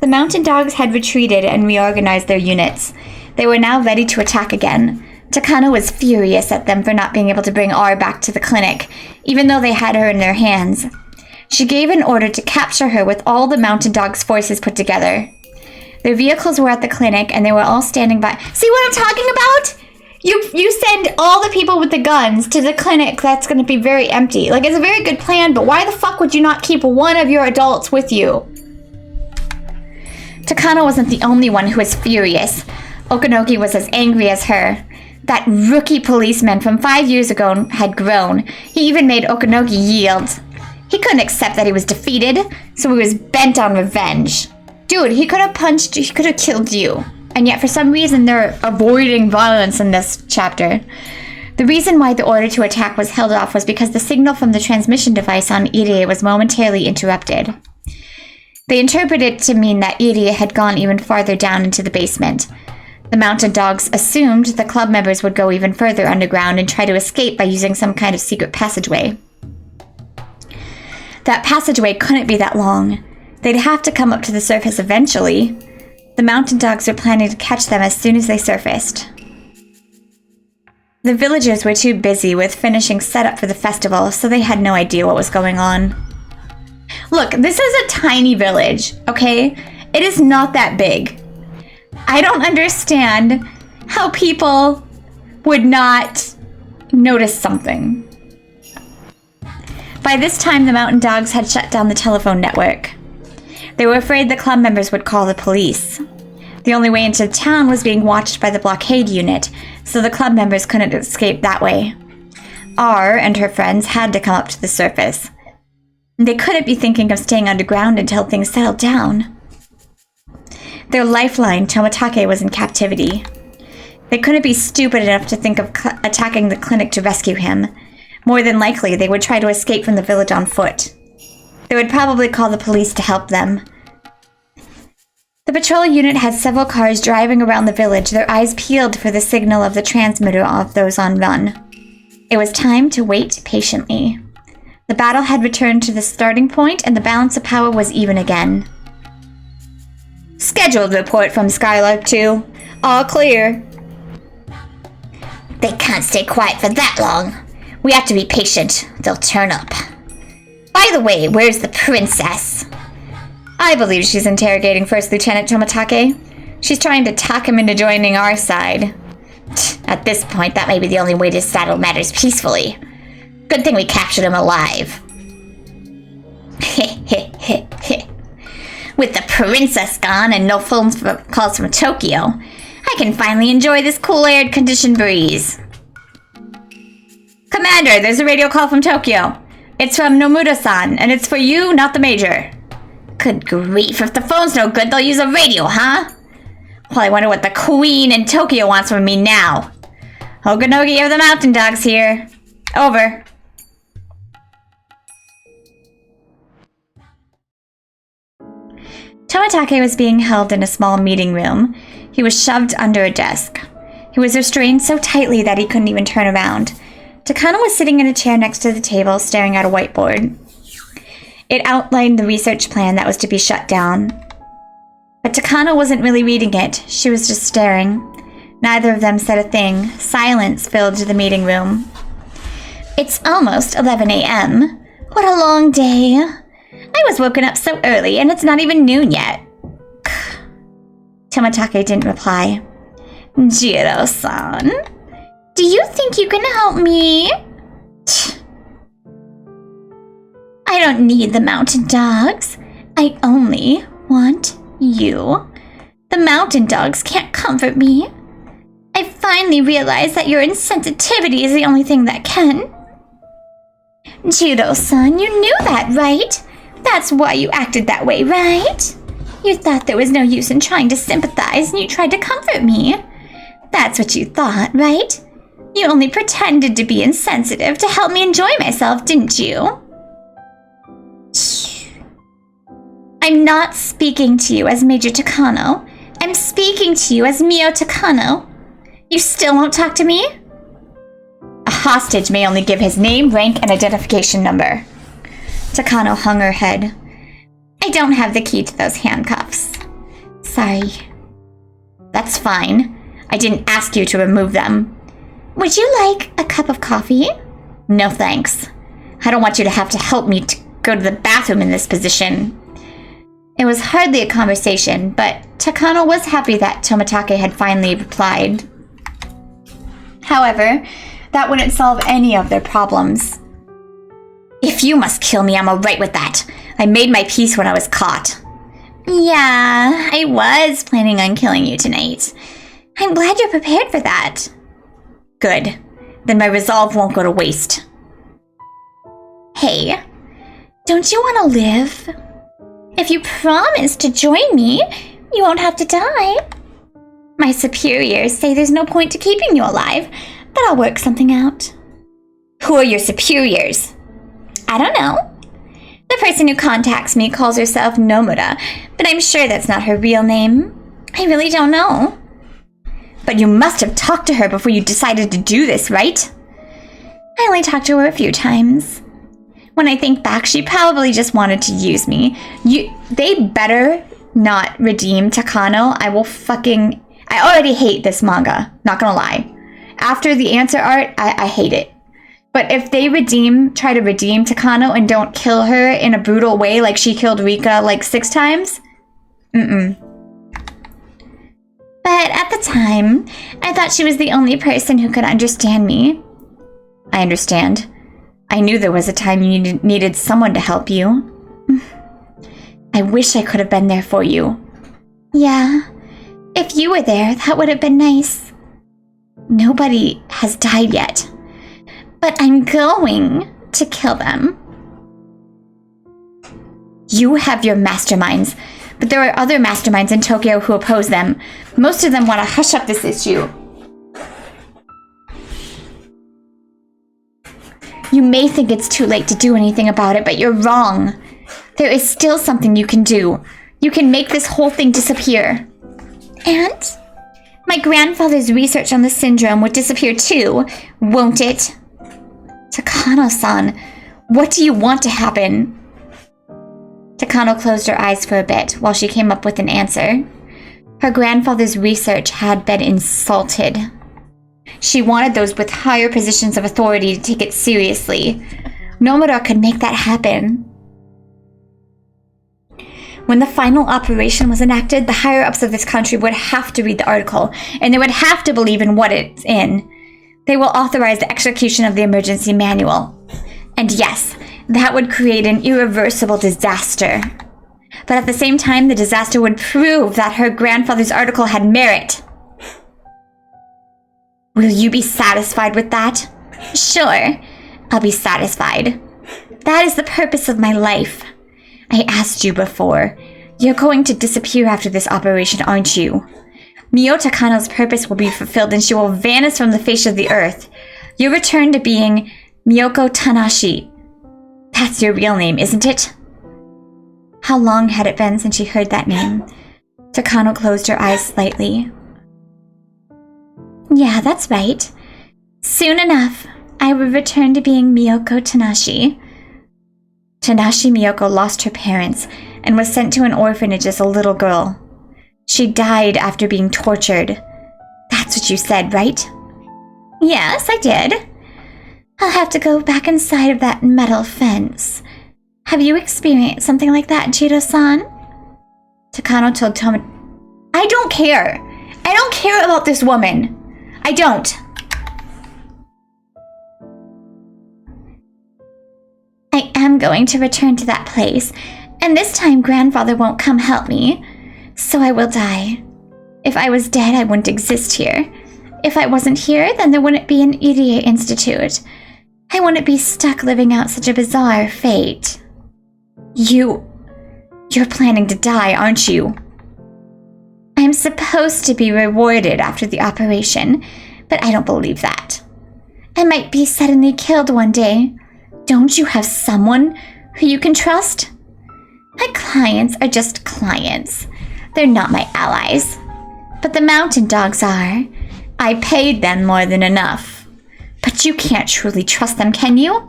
The mountain dogs had retreated and reorganized their units. They were now ready to attack again. Takano was furious at them for not being able to bring R back to the clinic, even though they had her in their hands. She gave an order to capture her with all the mountain dogs' forces put together. Their vehicles were at the clinic, and they were all standing by. See what I'm talking about? You send all the people with the guns to the clinic that's going to be very empty. Like, it's a very good plan, but why the fuck would you not keep one of your adults with you? Takano wasn't the only one who was furious. Okanogi was as angry as her. That rookie policeman from 5 years ago had grown. He even made Okanogi yield. He couldn't accept that he was defeated, so he was bent on revenge. Dude, he could have punched you, he could have killed you. And yet for some reason they're avoiding violence in this chapter. The reason why the order to attack was held off was because the signal from the transmission device on Irie was momentarily interrupted. They interpreted it to mean that Irie had gone even farther down into the basement. The mountain dogs assumed the club members would go even further underground and try to escape by using some kind of secret passageway. That passageway couldn't be that long. They'd have to come up to the surface eventually. The mountain dogs were planning to catch them as soon as they surfaced. The villagers were too busy with finishing setup for the festival, so they had no idea what was going on. Look, this is a tiny village, okay? It is not that big. I don't understand how people would not notice something. By this time, the mountain dogs had shut down the telephone network. They were afraid the club members would call the police. The only way into town was being watched by the blockade unit, so the club members couldn't escape that way. R and her friends had to come up to the surface. They couldn't be thinking of staying underground until things settled down. Their lifeline, Tomitake, was in captivity. They couldn't be stupid enough to think of attacking the clinic to rescue him. More than likely, they would try to escape from the village on foot. They would probably call the police to help them. The patrol unit had several cars driving around the village, their eyes peeled for the signal of the transmitter of those on run. It was time to wait patiently. The battle had returned to the starting point, and the balance of power was even again. Scheduled report from Skylark 2. All clear. They can't stay quiet for that long. We have to be patient. They'll turn up. By the way, where's the princess? I believe she's interrogating First Lieutenant Tomitake. She's trying to talk him into joining our side. At this point, that may be the only way to settle matters peacefully. Good thing we captured him alive. With the princess gone and no phone calls from Tokyo, I can finally enjoy this cool air-conditioned breeze. Commander, there's a radio call from Tokyo. It's from Nomura-san, and it's for you, not the major. Good grief, if the phone's no good, they'll use a radio, huh? Well, I wonder what the queen in Tokyo wants from me now. Okanogi of the Mountain Dogs here. Over. Tomitake was being held in a small meeting room. He was shoved under a desk. He was restrained so tightly that he couldn't even turn around. Takano was sitting in a chair next to the table, staring at a whiteboard. It outlined the research plan that was to be shut down. But Takano wasn't really reading it. She was just staring. Neither of them said a thing. Silence filled the meeting room. It's almost 11 a.m. What a long day. I was woken up so early, and it's not even noon yet. Tomitake didn't reply. Jiro-san, do you think you can help me? I don't need the mountain dogs. I only want you. The mountain dogs can't comfort me. I finally realized that your insensitivity is the only thing that can. Jiro-san, you knew that, right? That's why you acted that way, right? You thought there was no use in trying to sympathize, and you tried to comfort me. That's what you thought, right? You only pretended to be insensitive to help me enjoy myself, didn't you? I'm not speaking to you as Major Takano. I'm speaking to you as Mio Takano. You still won't talk to me? A hostage may only give his name, rank, and identification number. Takano hung her head. I don't have the key to those handcuffs. Sorry. That's fine. I didn't ask you to remove them. Would you like a cup of coffee? No thanks. I don't want you to have to help me to go to the bathroom in this position. It was hardly a conversation, but Takano was happy that Tomitake had finally replied. However, that wouldn't solve any of their problems. If you must kill me, I'm alright with that. I made my peace when I was caught. Yeah, I was planning on killing you tonight. I'm glad you're prepared for that. Good. Then my resolve won't go to waste. Hey, don't you want to live? If you promise to join me, you won't have to die. My superiors say there's no point to keeping you alive, but I'll work something out. Who are your superiors? I don't know. The person who contacts me calls herself Nomura, but I'm sure that's not her real name. I really don't know. But you must have talked to her before you decided to do this, right? I only talked to her a few times. When I think back, she probably just wanted to use me. They better not redeem Takano. I already hate this manga, not gonna lie. After the answer art, I hate it. But if they try to redeem Takano and don't kill her in a brutal way like she killed Rika like 6 times, But at the time, I thought she was the only person who could understand me. I understand. I knew there was a time you needed someone to help you. I wish I could have been there for you. Yeah, if you were there, that would have been nice. Nobody has died yet. But I'm going to kill them. You have your masterminds, but there are other masterminds in Tokyo who oppose them. Most of them want to hush up this issue. You may think it's too late to do anything about it, but you're wrong. There is still something you can do. You can make this whole thing disappear. And my grandfather's research on the syndrome would disappear too, won't it? Takano-san, what do you want to happen? Takano closed her eyes for a bit while she came up with an answer. Her grandfather's research had been insulted. She wanted those with higher positions of authority to take it seriously. Nomura could make that happen. When the final operation was enacted, the higher-ups of this country would have to read the article, and they would have to believe in what it's in. They will authorize the execution of the emergency manual. And yes, that would create an irreversible disaster. But at the same time, the disaster would prove that her grandfather's article had merit. Will you be satisfied with that? Sure, I'll be satisfied. That is the purpose of my life. I asked you before. You're going to disappear after this operation, aren't you? Mio Takano's purpose will be fulfilled and she will vanish from the face of the earth. You'll return to being Miyoko Tanashi. That's your real name, isn't it? How long had it been since she heard that name? Takano closed her eyes slightly. Yeah, that's right. Soon enough, I will return to being Miyoko Tanashi. Tanashi Miyoko lost her parents and was sent to an orphanage as a little girl. She died after being tortured. That's what you said, right? Yes, I did. I'll have to go back inside of that metal fence. Have you experienced something like that, Jiro-san? Takano told Tomi... I don't care. I don't care about this woman. I don't. I am going to return to that place, and this time grandfather won't come help me, so I will die. If I was dead, I wouldn't exist here. If I wasn't here, then there wouldn't be an idiot institute. I wouldn't be stuck living out such a bizarre fate. You're planning to die, aren't you? I'm supposed to be rewarded after the operation, but I don't believe that. I might be suddenly killed one day. Don't you have someone who you can trust? My clients are just clients. They're not my allies. But the mountain dogs are. I paid them more than enough. But you can't truly trust them, can you?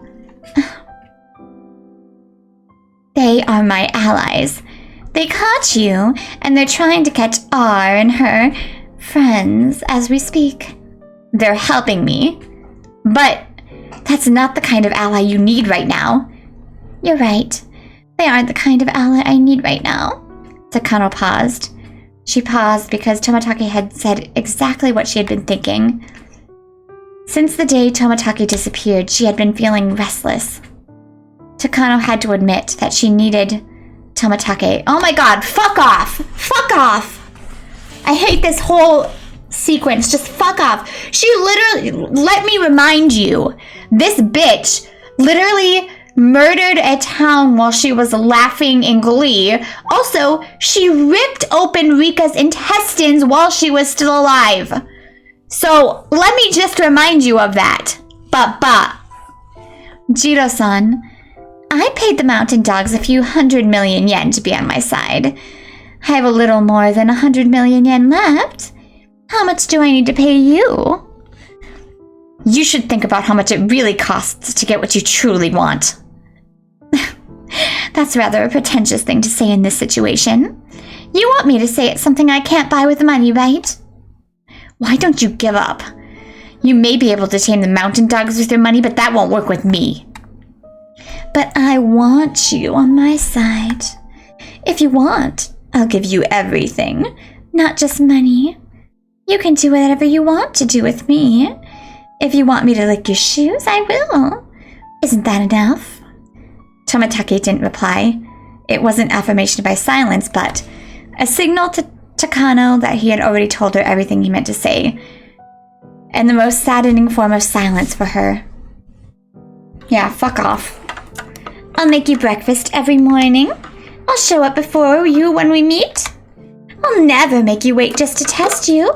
They are my allies. They caught you, and they're trying to catch R and her friends as we speak. They're helping me. But that's not the kind of ally you need right now. You're right. They aren't the kind of ally I need right now. Takano paused. She paused because Tomatake had said exactly what she had been thinking. Since the day Tomatake disappeared, she had been feeling restless. Takano had to admit that she needed Tomatake. Oh my god, fuck off! Fuck off! I hate this whole sequence. Just fuck off. She literally, let me remind you, this bitch literally murdered a town while she was laughing in glee. Also, she ripped open Rika's intestines while she was still alive. So, let me just remind you of that. But. Jiro-san, I paid the mountain dogs a few 100 million yen to be on my side. I have a little more than 100 million yen left. How much do I need to pay you? You should think about how much it really costs to get what you truly want. That's rather a pretentious thing to say in this situation. You want me to say it's something I can't buy with money, right? Why don't you give up? You may be able to tame the mountain dogs with your money, but that won't work with me. But I want you on my side. If you want, I'll give you everything, not just money. You can do whatever you want to do with me. If you want me to lick your shoes, I will. Isn't that enough? Tomatake didn't reply. It wasn't affirmation by silence, but a signal to Takano that he had already told her everything he meant to say. And the most saddening form of silence for her. Yeah, fuck off. I'll make you breakfast every morning. I'll show up before you when we meet. I'll never make you wait just to test you.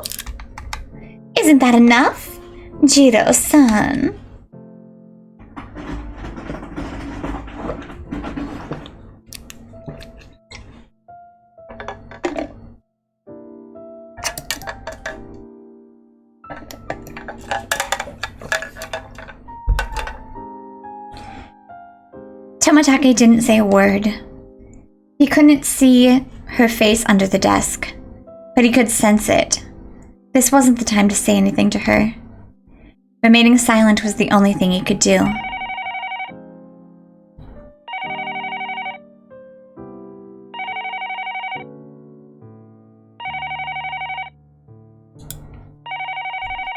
Isn't that enough, Jiro-san? Tomatake didn't say a word. He couldn't see her face under the desk, but he could sense it. This wasn't the time to say anything to her. Remaining silent was the only thing he could do.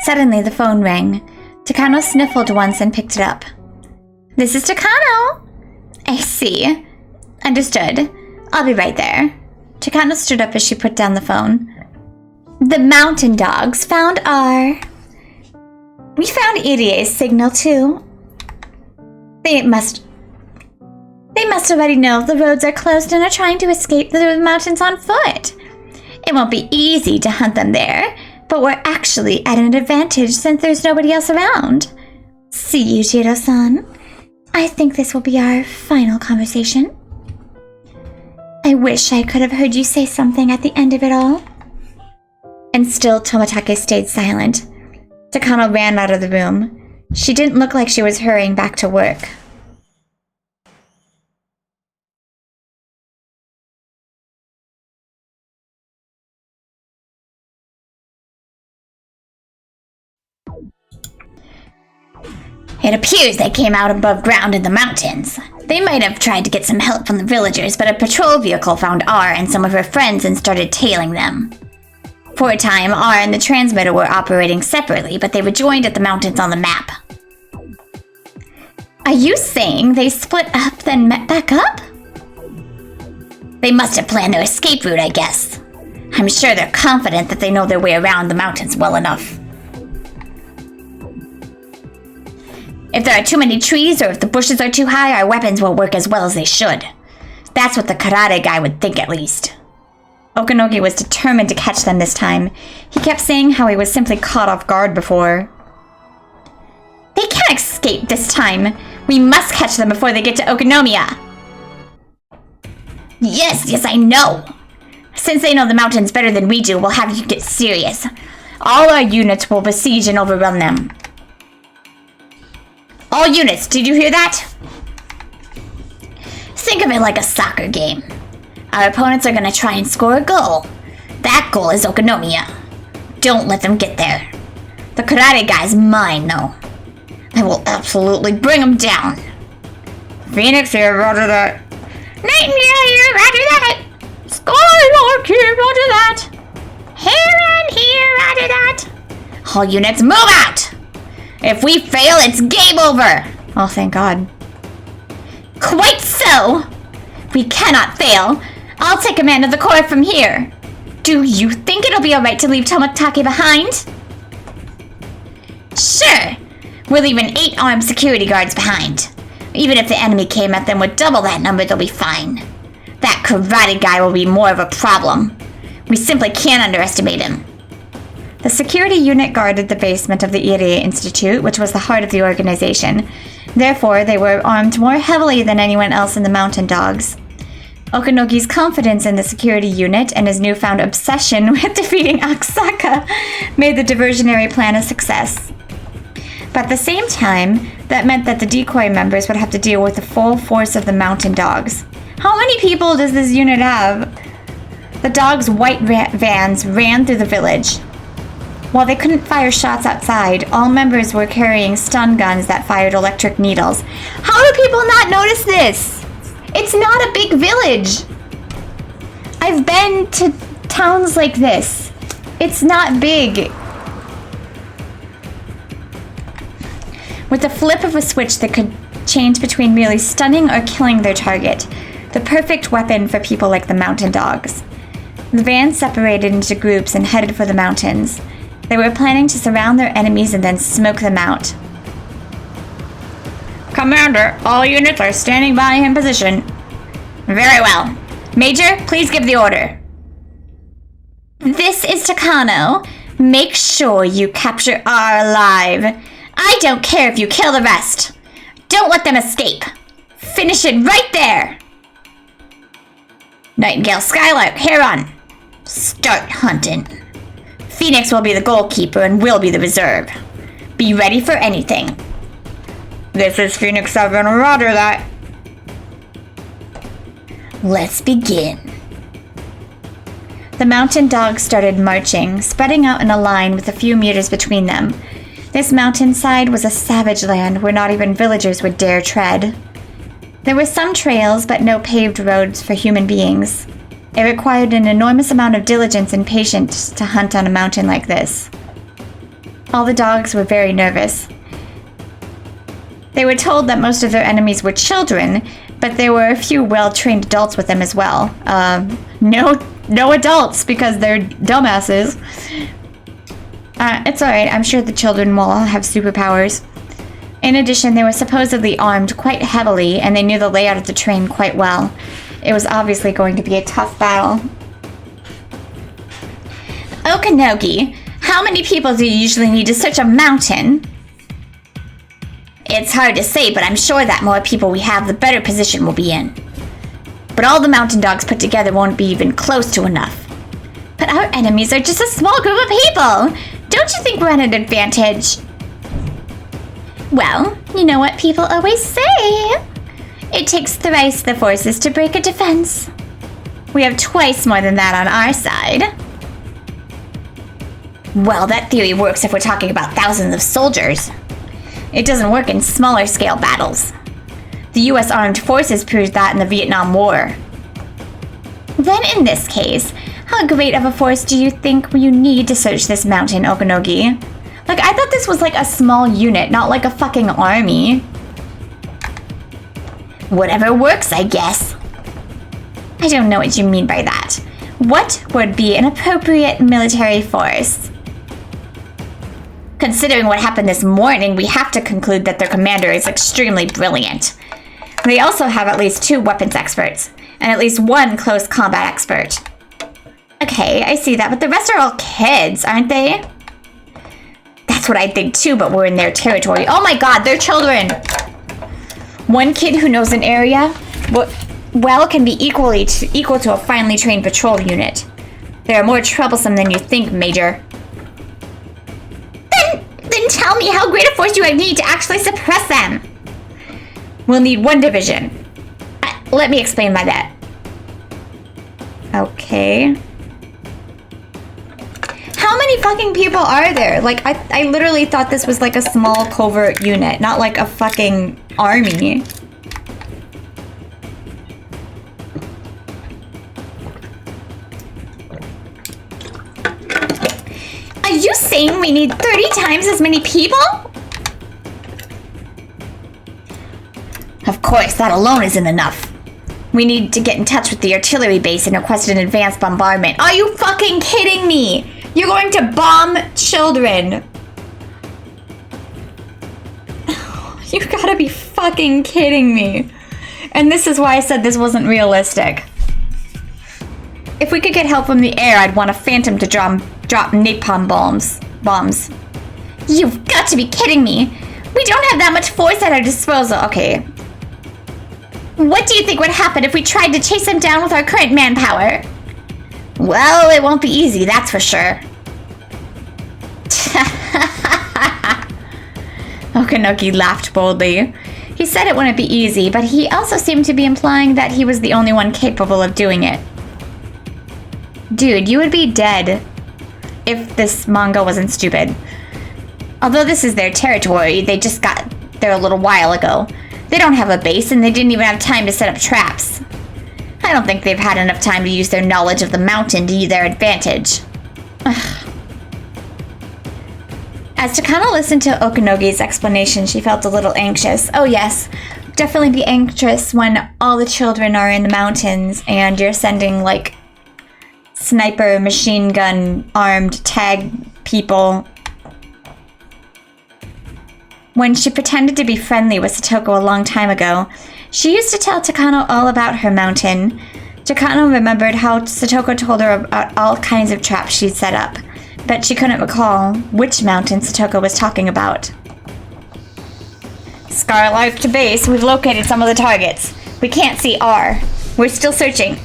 Suddenly, the phone rang. Takano sniffled once and picked it up. This is Takano! I see. Understood. I'll be right there. Takano stood up as she put down the phone. The mountain dogs found our... We found Irie's signal too. They must already know the roads are closed and are trying to escape the mountains on foot. It won't be easy to hunt them there, but we're actually at an advantage since there's nobody else around. See you, Jiro-san. I think this will be our final conversation. I wish I could have heard you say something at the end of it all. And still Tomatake stayed silent. Takano ran out of the room. She didn't look like she was hurrying back to work. It appears they came out above ground in the mountains. They might have tried to get some help from the villagers, but a patrol vehicle found R and some of her friends and started tailing them. For a time, R and the transmitter were operating separately, but they were joined at the mountains on the map. Are you saying they split up then met back up? They must have planned their escape route, I guess. I'm sure they're confident that they know their way around the mountains well enough. If there are too many trees or if the bushes are too high, our weapons won't work as well as they should. That's what the karate guy would think, at least. Okanogi was determined to catch them this time. He kept saying how he was simply caught off guard before. They can't escape this time. We must catch them before they get to Okanomiya. Yes, I know. Since they know the mountains better than we do, we'll have you get serious. All our units will besiege and overrun them. All units, did you hear that? Think of it like a soccer game. Our opponents are gonna try and score a goal. That goal is Okonomiya. Don't let them get there. The karate guy's mine, though. I will absolutely bring him down. Phoenix here, roger that. Nightingale here, roger that. Skylark here, roger that. Heron here, roger that. All units, move out! If we fail, it's game over! Oh, thank God. Quite so! We cannot fail. I'll take command of the Corps from here. Do you think it'll be alright to leave Tomotatake behind? Sure. We're leaving 8 armed security guards behind. Even if the enemy came at them with double that number, they'll be fine. That karate guy will be more of a problem. We simply can't underestimate him. The security unit guarded the basement of the Irie Institute, which was the heart of the organization. Therefore, they were armed more heavily than anyone else in the Mountain Dogs. Okanogi's confidence in the security unit and his newfound obsession with defeating Akusaka made the diversionary plan a success. But at the same time, that meant that the decoy members would have to deal with the full force of the Mountain Dogs. How many people does this unit have? The dogs' white vans ran through the village. While they couldn't fire shots outside, all members were carrying stun guns that fired electric needles. How do people not notice this? It's not a big village. I've been to towns like this. It's not big. With the flip of a switch that could change between merely stunning or killing their target, the perfect weapon for people like the Mountain Dogs. The vans separated into groups and headed for the mountains. They were planning to surround their enemies and then smoke them out. Commander, all units are standing by in position. Very well. Major, please give the order. This is Takano. Make sure you capture R alive. I don't care if you kill the rest. Don't let them escape. Finish it right there. Nightingale, Skylark, Heron. Start hunting. Phoenix will be the goalkeeper and will be the reserve. Be ready for anything. This is Phoenix 7, roger that. Let's begin. The Mountain Dogs started marching, spreading out in a line with a few meters between them. This mountainside was a savage land where not even villagers would dare tread. There were some trails, but no paved roads for human beings. It required an enormous amount of diligence and patience to hunt on a mountain like this. All the dogs were very nervous. They were told that most of their enemies were children, but there were a few well-trained adults with them as well. No adults, because they're dumbasses. It's alright, I'm sure the children will all have superpowers. In addition, they were supposedly armed quite heavily, and they knew the layout of the terrain quite well. It was obviously going to be a tough battle. Okanogi, how many people do you usually need to search a mountain? It's hard to say, but I'm sure that more people we have, the better position we'll be in. But all the Mountain Dogs put together won't be even close to enough. But our enemies are just a small group of people. Don't you think we're at an advantage? Well, you know what people always say. It takes thrice the forces to break a defense. We have twice more than that on our side. Well, that theory works if we're talking about thousands of soldiers. It doesn't work in smaller scale battles. The US Armed Forces proved that in the Vietnam War. Then in this case, how great of a force do you think you need to search this mountain, Okanogi? Like, I thought this was like a small unit, not like a fucking army. Whatever works, I guess. I don't know what you mean by that. What would be an appropriate military force? Considering what happened this morning, we have to conclude that their commander is extremely brilliant. They also have at least 2 weapons experts, and at least 1 close combat expert. Okay, I see that, but the rest are all kids, aren't they? That's what I think too, but we're in their territory. Oh my god, they're children! One kid who knows an area, well, can be equal to a finely trained patrol unit. They are more troublesome than you think, Major. Then tell me how great a force you would need to actually suppress them. We'll need 1 division. Let me explain by that. Okay. How many fucking people are there? Like, I literally thought this was like a small covert unit, not like a fucking army. Are you saying we need 30 times as many people? Of course, that alone isn't enough. We need to get in touch with the artillery base and request an advanced bombardment. Are you fucking kidding me? You're going to bomb children. You gotta be fucking kidding me. And this is why I said this wasn't realistic. If we could get help from the air, I'd want a Phantom to drop napalm bombs. You've got to be kidding me. We don't have that much force at our disposal. Okay. What do you think would happen if we tried to chase him down with our current manpower? Well, it won't be easy, that's for sure. Okanoki laughed boldly. He said it wouldn't be easy, but he also seemed to be implying that he was the only one capable of doing it. Dude, you would be dead if this manga wasn't stupid. Although this is their territory, they just got there a little while ago. They don't have a base, and they didn't even have time to set up traps. I don't think they've had enough time to use their knowledge of the mountain to their advantage. Ugh. As Takano listened to Okanogi's explanation, she felt a little anxious. Oh yes, definitely be anxious when all the children are in the mountains and you're sending, like, sniper, machine gun, armed tag people. When she pretended to be friendly with Satoko a long time ago, she used to tell Takano all about her mountain. Takano remembered how Satoko told her about all kinds of traps she'd set up, but she couldn't recall which mountain Satoko was talking about. Scarlight to base, we've located some of the targets. We can't see R. We're still searching.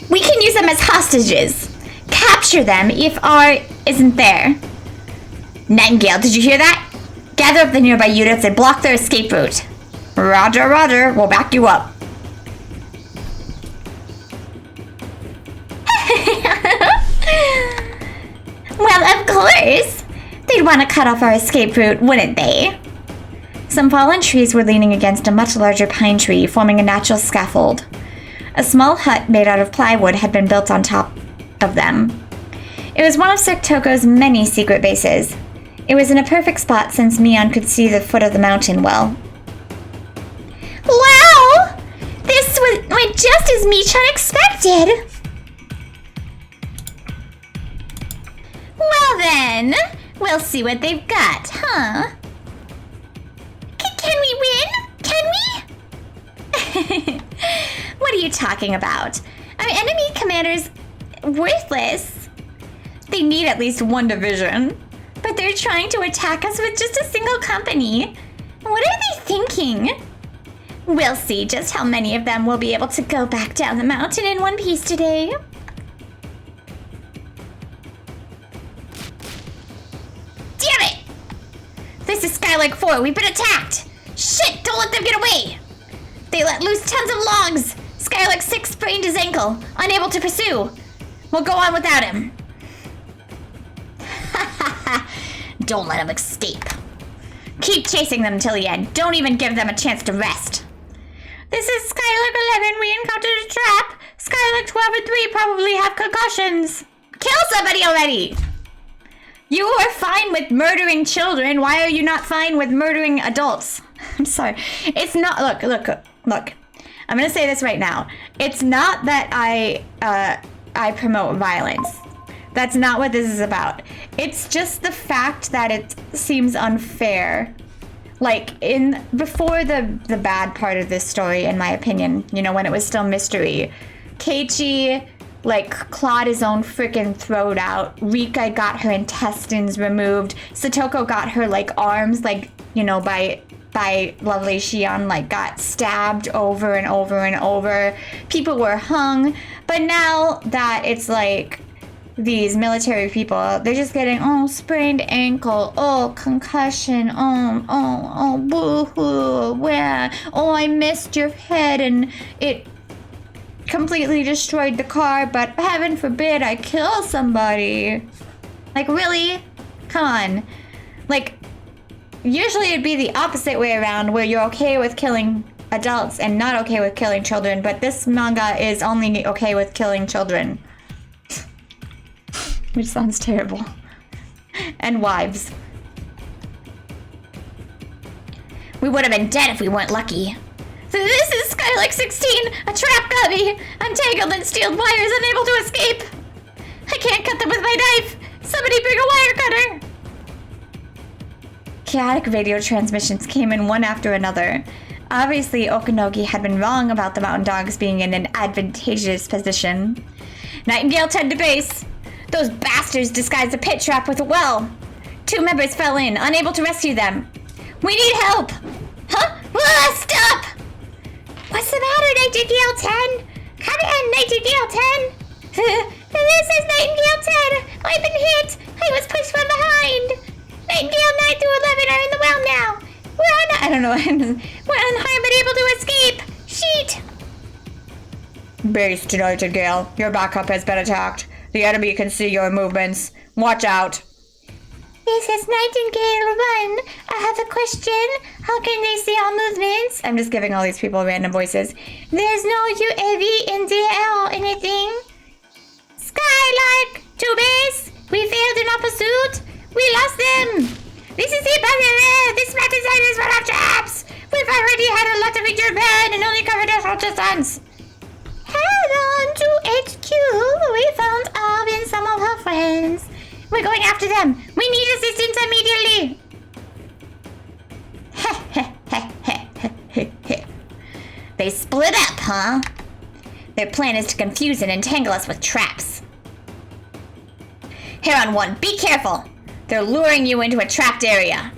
We can use them as hostages. Capture them if R isn't there. Nightingale, did you hear that? Gather up the nearby units and block their escape route. Roger, roger. We'll back you up. Well, of course. They'd want to cut off our escape route, wouldn't they? Some fallen trees were leaning against a much larger pine tree, forming a natural scaffold. A small hut made out of plywood had been built on top of them. It was one of Satoko's many secret bases. It was in a perfect spot since Mion could see the foot of the mountain well. Wow! This went just as Michan expected! Well then, we'll see what they've got, huh? Can we win? Can we? What are you talking about? Our enemy commander's worthless. They need at least one division. But they're trying to attack us with just a single company. What are they thinking? We'll see just how many of them will be able to go back down the mountain in one piece today. Damn it! This is Skylake 4. We've been attacked. Shit, don't let them get away. They let loose tons of logs. Skylake 6 sprained his ankle, unable to pursue. We'll go on without him. Don't let him escape. Keep chasing them until the end. Don't even give them a chance to rest. This is Skylake 11. We encountered a trap. Skylake 12 and 3 probably have concussions. Kill somebody already. You are fine with murdering children. Why are you not fine with murdering adults? I'm sorry. It's not... Look. I'm going to say this right now. It's not that I promote violence. That's not what this is about. It's just the fact that it seems unfair. Like, before the bad part of this story, in my opinion, you know, when it was still mystery, Keiichi, like, clawed his own freaking throat out. Rika got her intestines removed. Satoko got her, like, arms, like, you know, by lovely Shion, like, got stabbed over and over and over. People were hung. But now that it's, like... these military people, they're just getting, oh, sprained ankle, oh, concussion, oh, boo-hoo, yeah, oh, I missed your head and it completely destroyed the car, but heaven forbid I kill somebody. Like, really? Come on. Like, usually it'd be the opposite way around, where you're okay with killing adults and not okay with killing children, but this manga is only okay with killing children. Which sounds terrible. And wives. We would have been dead if we weren't lucky. This is Skylark 16! A trap got me! I'm tangled in steel wires, unable to escape! I can't cut them with my knife! Somebody bring a wire cutter! Chaotic radio transmissions came in one after another. Obviously, Okanogi had been wrong about the mountain dogs being in an advantageous position. Nightingale 10 to base! Those bastards disguised a pit trap with a well! 2 members fell in, unable to rescue them. We need help! Huh? Stop! What's the matter, Nightingale 10? Come in, Nightingale 10! This is Nightingale 10! I've been hit! I was pushed from behind! Nightingale 9 through 11 are in the well now! I don't know. We're unharmed but able to escape! Sheet! Base to Nightingale. Your backup has been attacked. The enemy can see your movements. Watch out! This is Nightingale 1. I have a question. How can they see our movements? I'm just giving all these people random voices. There's no UAV in the air or anything. Skylark! To base! We failed in our pursuit! We lost them! This is the barrier! This mountainside is full of traps! We've already had a lot of injured men and only covered a short distance. Head on to HQ! We found Arv and some of her friends. We're going after them! We need assistance immediately! They split up, huh? Their plan is to confuse and entangle us with traps. Heron 1, be careful! They're luring you into a trapped area.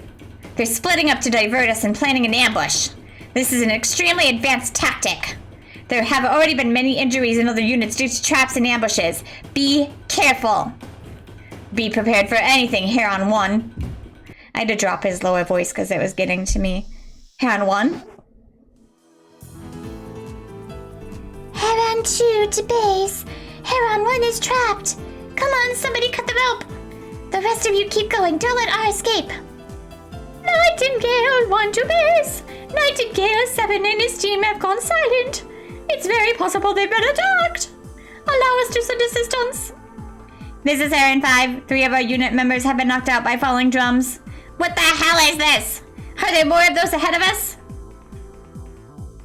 They're splitting up to divert us and planning an ambush. This is an extremely advanced tactic. There have already been many injuries in other units due to traps and ambushes. Be careful. Be prepared for anything, Heron 1. I had to drop his lower voice because it was getting to me. Heron 1. Heron 2 to base. Heron 1 is trapped. Come on, somebody cut the rope. The rest of you keep going. Don't let R escape. Nightingale 1 to base. Nightingale 7 and his team have gone silent. It's very possible they've been attacked. Allow us to send assistance. This is Heron 5. 3 of our unit members have been knocked out by falling drums. What the hell is this? Are there more of those ahead of us?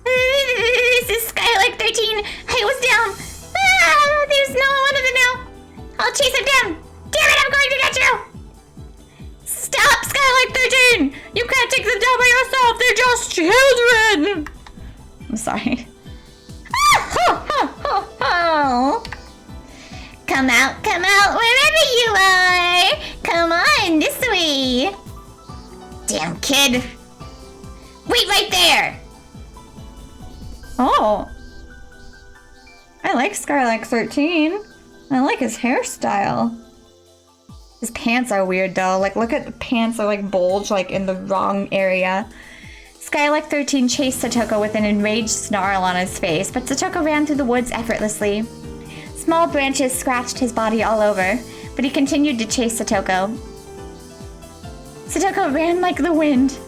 This is Skylark 13. I was down. There's no one of them now. I'll chase him down. Damn it, I'm going to get you. Stop, Skylark 13. You can't take them down by yourself. They're just children. I'm sorry. Come out, wherever you are! Come on, this way! Damn kid! Wait right there! Oh. I like Skylark 13. I like his hairstyle. His pants are weird though. Like, look at the pants are like bulge like in the wrong area. Skylark 13 chased Satoko with an enraged snarl on his face, but Satoko ran through the woods effortlessly. Small branches scratched his body all over, but he continued to chase Satoko. Satoko ran like the wind.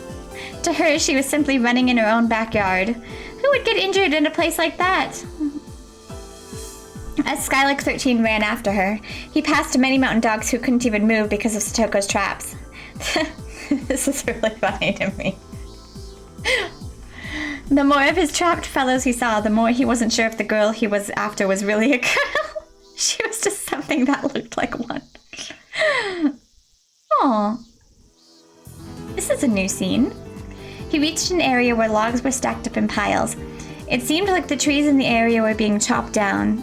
To her, she was simply running in her own backyard. Who would get injured in a place like that? As Skylark 13 ran after her, he passed many mountain dogs who couldn't even move because of Satoko's traps. This is really funny to me. The more of his trapped fellows he saw, the more he wasn't sure if the girl he was after was really a girl. She was just something that looked like one. Aww. This is a new scene. He reached an area where logs were stacked up in piles. It seemed like the trees in the area were being chopped down.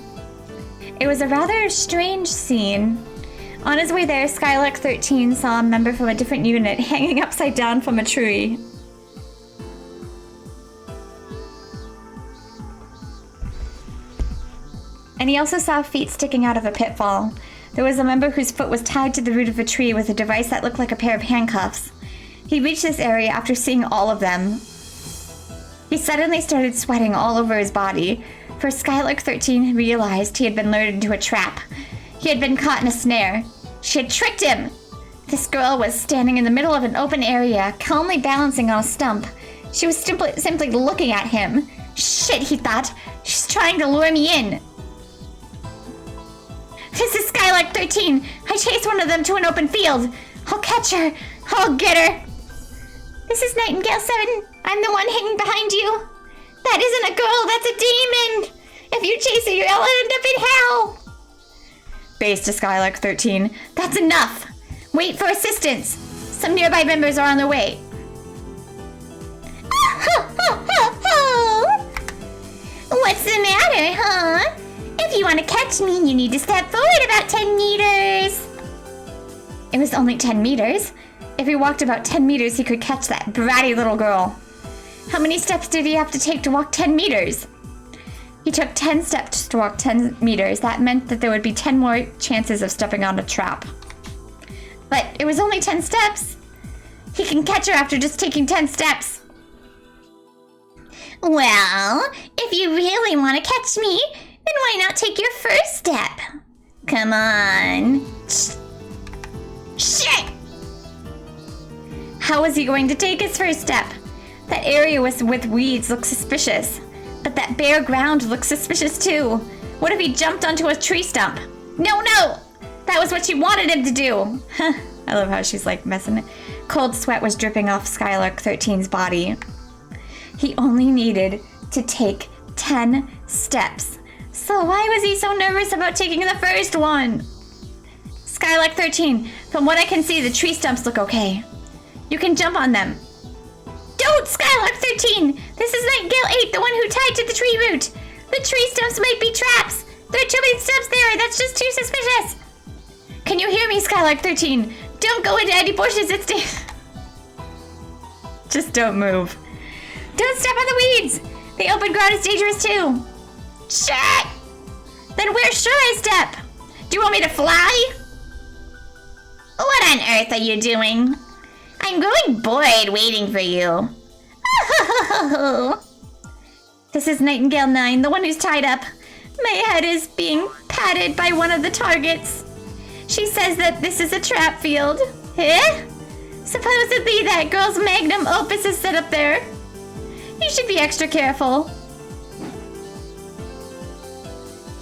It was a rather strange scene. On his way there, Skylark 13 saw a member from a different unit hanging upside down from a tree. And he also saw feet sticking out of a pitfall. There was a member whose foot was tied to the root of a tree with a device that looked like a pair of handcuffs. He reached this area after seeing all of them. He suddenly started sweating all over his body. For Skylark 13 realized he had been lured into a trap. He had been caught in a snare. She had tricked him! This girl was standing in the middle of an open area, calmly balancing on a stump. She was simply looking at him. Shit, he thought. She's trying to lure me in. This is Skylark 13. I chased one of them to an open field. I'll catch her. I'll get her. This is Nightingale 7. I'm the one hanging behind you. That isn't a girl, that's a demon. If you chase her, you'll end up in hell. Base to Skylark 13. That's enough. Wait for assistance. Some nearby members are on their way. What's the matter, huh? If you want to catch me, you need to step forward about 10 meters. It was only 10 meters. If he walked about 10 meters, he could catch that bratty little girl. How many steps did he have to take to walk 10 meters? He took 10 steps to walk 10 meters. That meant that there would be 10 more chances of stepping on a trap. But it was only 10 steps. He can catch her after just taking 10 steps. Well, if you really want to catch me, then why not take your first step? Come on. Shit! How was he going to take his first step? That area with weeds looked suspicious. But that bare ground looked suspicious too. What if he jumped onto a tree stump? No! That was what she wanted him to do. I love how she's like messing it. Cold sweat was dripping off Skylark 13's body. He only needed to take 10 steps. So why was he so nervous about taking the first one? Skylark 13, from what I can see, the tree stumps look okay. You can jump on them. Don't, Skylark 13! This is Nightingale 8, the one who tied to the tree root. The tree stumps might be traps. There are too many stumps there. That's just too suspicious. Can you hear me, Skylark 13? Don't go into any bushes. It's just don't move. Don't step on the weeds. The open ground is dangerous too. Shit! Then where should I step? Do you want me to fly? What on earth are you doing? I'm growing bored waiting for you. This is Nightingale 9, the one who's tied up. My head is being patted by one of the targets. She says that this is a trap field. Eh? Supposedly that girl's magnum opus is set up there. You should be extra careful.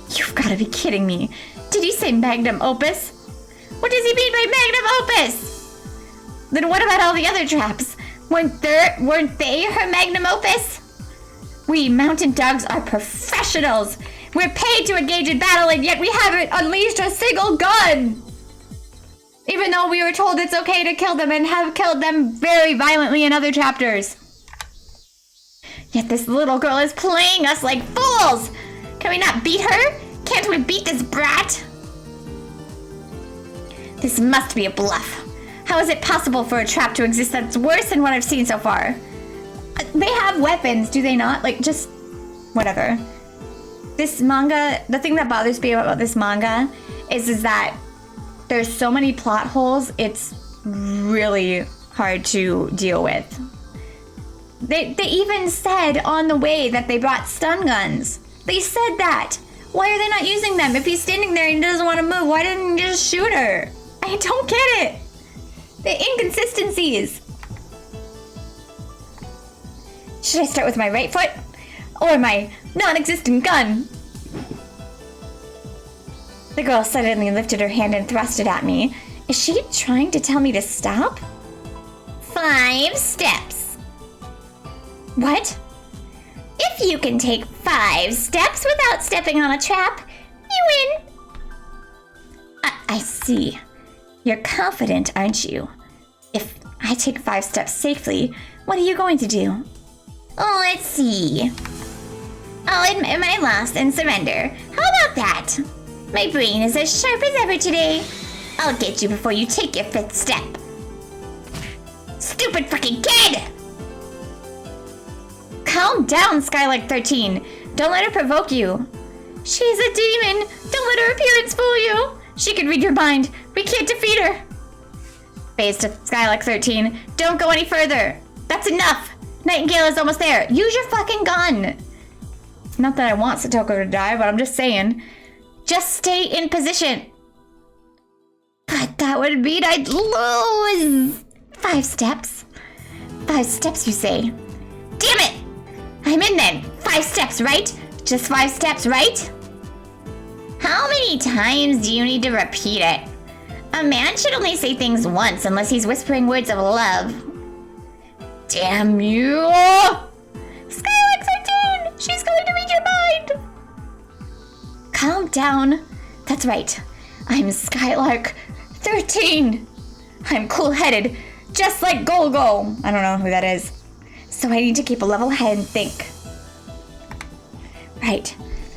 You've got to be kidding me. Did he say magnum opus? What does he mean by magnum opus? Then what about all the other traps? Weren't they her magnum opus? We mountain dogs are professionals. We're paid to engage in battle, and yet we haven't unleashed a single gun. Even though we were told it's okay to kill them and have killed them very violently in other chapters. Yet this little girl is playing us like fools. Can we not beat her? Can't we beat this brat? This must be a bluff. How is it possible for a trap to exist that's worse than what I've seen so far? They have weapons, do they not? Like, just whatever. This manga, the thing that bothers me about this manga is that there's so many plot holes, it's really hard to deal with. They even said on the way that they brought stun guns. They said that. Why are they not using them? If he's standing there and he doesn't want to move, why didn't you just shoot her? I don't get it. The inconsistencies. Should I start with my right foot? Or my non-existent gun? The girl suddenly lifted her hand and thrust it at me. Is she trying to tell me to stop? 5 steps. What? If you can take 5 steps without stepping on a trap, you win. I see. You're confident, aren't you? If I take 5 steps safely, what are you going to do? Oh, let's see. I'll admit my loss and surrender. How about that? My brain is as sharp as ever today. I'll get you before you take your 5th step. Stupid fucking kid! Calm down, Skylark 13. Don't let her provoke you. She's a demon. Don't let her appearance fool you. She can read your mind. We can't defeat her. Phase to Skylark 13. Don't go any further. That's enough. Nightingale is almost there. Use your fucking gun. Not that I want Satoko to die, but I'm just saying. Just stay in position. But that would mean I'd lose. 5 steps. 5 steps, you say? Damn it! I'm in then. 5 steps, right? Just 5 steps, right? How many times do you need to repeat it? A man should only say things once unless he's whispering words of love. Damn you! Skylark 13! She's going to read your mind! Calm down. That's right. I'm Skylark 13! I'm cool-headed, just like Golgo. I don't know who that is. So I need to keep a level head and think. Right.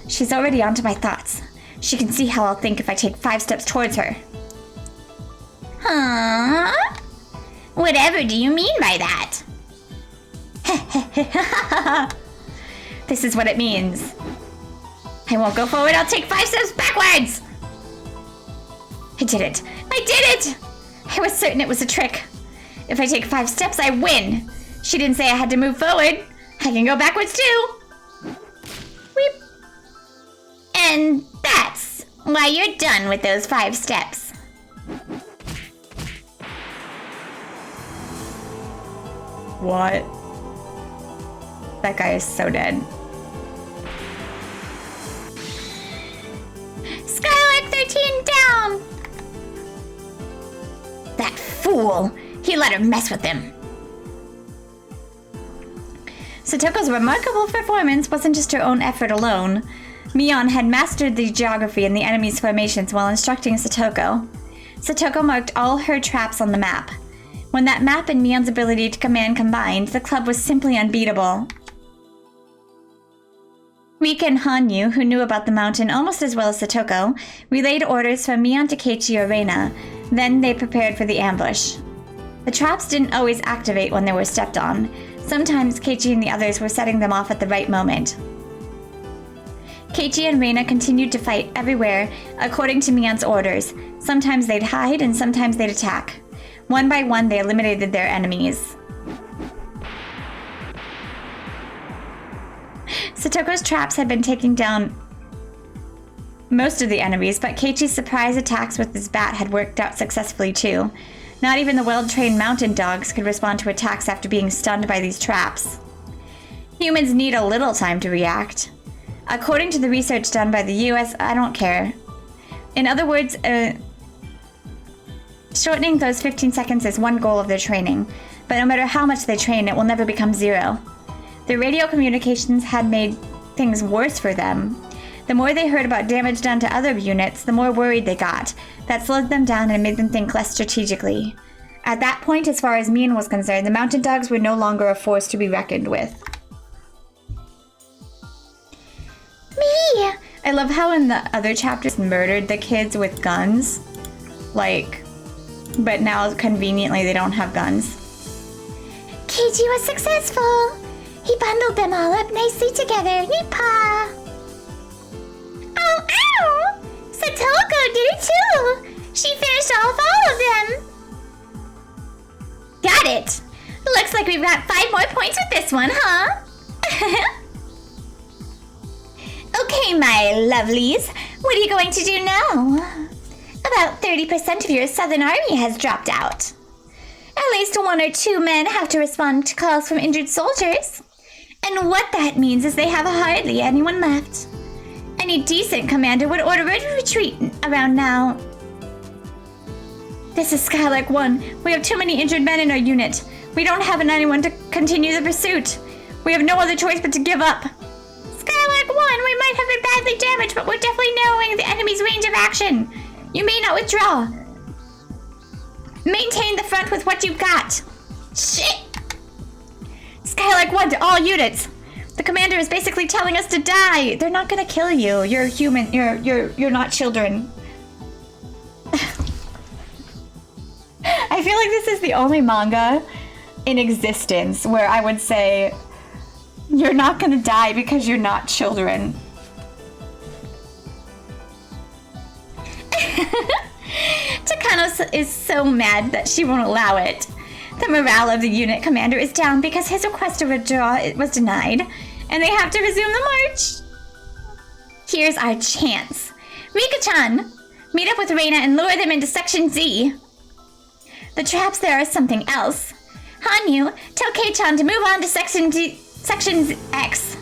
She's already onto my thoughts. She can see how I'll think if I take 5 steps towards her. Huh? Whatever do you mean by that? This is what it means. I won't go forward, I'll take 5 steps backwards! I did it! I did it! I was certain it was a trick. If I take 5 steps, I win. She didn't say I had to move forward. I can go backwards too. Weep. And that's why you're done with those 5 steps. What? That guy is so dead. Skylark 13 down! That fool! He let her mess with him. Satoko's remarkable performance wasn't just her own effort alone. Mion had mastered the geography and the enemy's formations while instructing Satoko. Satoko marked all her traps on the map. When that map and Mion's ability to command combined, the club was simply unbeatable. Rika and Hanyu, who knew about the mountain almost as well as Satoko, relayed orders from Mion to Keiichi or Reina. Then they prepared for the ambush. The traps didn't always activate when they were stepped on. Sometimes Keiichi and the others were setting them off at the right moment. Keiichi and Reina continued to fight everywhere according to Mion's orders. Sometimes they'd hide and sometimes they'd attack. One by one, they eliminated their enemies. Satoko's traps had been taking down most of the enemies, but Keiichi's surprise attacks with his bat had worked out successfully too. Not even the well-trained mountain dogs could respond to attacks after being stunned by these traps. Humans need a little time to react. According to the research done by the US, I don't care. In other words, shortening those 15 seconds is one goal of their training, but no matter how much they train, it will never become 0. Their radio communications had made things worse for them. The more they heard about damage done to other units, the more worried they got. That slowed them down and made them think less strategically. At that point, as far as Mion was concerned, the mountain dogs were no longer a force to be reckoned with. Me! I love how in the other chapters murdered the kids with guns. But now conveniently they don't have guns. Keiichi was successful! He bundled them all up nicely together. Yeepaw! Oh, ow! Satoko did it too! She finished off all of them! Got it! Looks like we've got 5 more points with this one, huh? Okay, my lovelies. What are you going to do now? About 30% of your southern army has dropped out. At least 1 or 2 men have to respond to calls from injured soldiers. And what that means is they have hardly anyone left. Any decent commander would order a retreat around now. This is Skylark 1. We have too many injured men in our unit. We don't have anyone to continue the pursuit. We have no other choice but to give up. Skylark 1, we might have been badly damaged, but we're definitely narrowing the enemy's range of action. You may not withdraw. Maintain the front with what you've got. Shit! Skylark 1 to all units. The commander is basically telling us to die. They're not gonna kill you. You're human. You're not children. I feel like this is the only manga in existence where I would say you're not gonna die because you're not children. Takano is so mad that she won't allow it. The morale of the unit commander is down because his request to withdraw was denied, and they have to resume the march. Here's our chance. Rika-chan! Meet up with Reina and lure them into Section Z. The traps there are something else. Hanyu, tell Kei-chan to move on to Section X.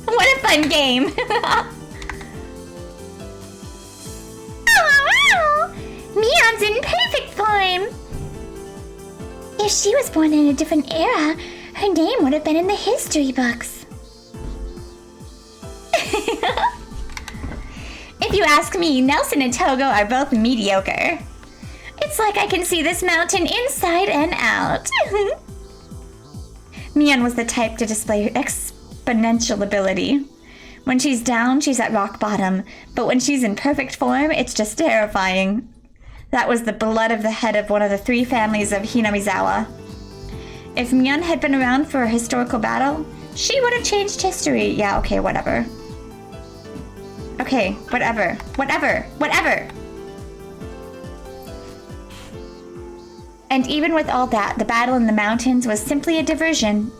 What a fun game! Oh, Mion's in perfect form! If she was born in a different era, her name would have been in the history books. If you ask me, Nelson and Togo are both mediocre. It's like I can see this mountain inside and out. Mion was the type to display exponential ability. When she's down, she's at rock bottom, but when she's in perfect form, it's just terrifying. That was the blood of the head of one of the 3 families of Hinamizawa. If Mion had been around for a historical battle, she would have changed history. Yeah, okay, whatever. Okay, whatever. And even with all that, the battle in the mountains was simply a diversion.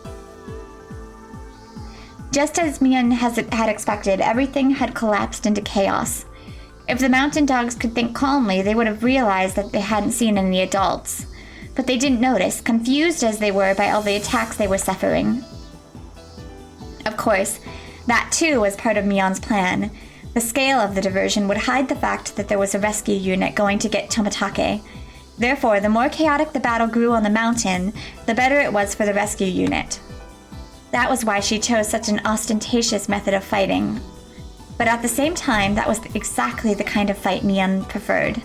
Just as Mion had expected, everything had collapsed into chaos. If the mountain dogs could think calmly, they would have realized that they hadn't seen any adults. But they didn't notice, confused as they were by all the attacks they were suffering. Of course, that too was part of Mion's plan. The scale of the diversion would hide the fact that there was a rescue unit going to get Tomitake. Therefore, the more chaotic the battle grew on the mountain, the better it was for the rescue unit. That was why she chose such an ostentatious method of fighting. But at the same time, that was exactly the kind of fight Mion preferred.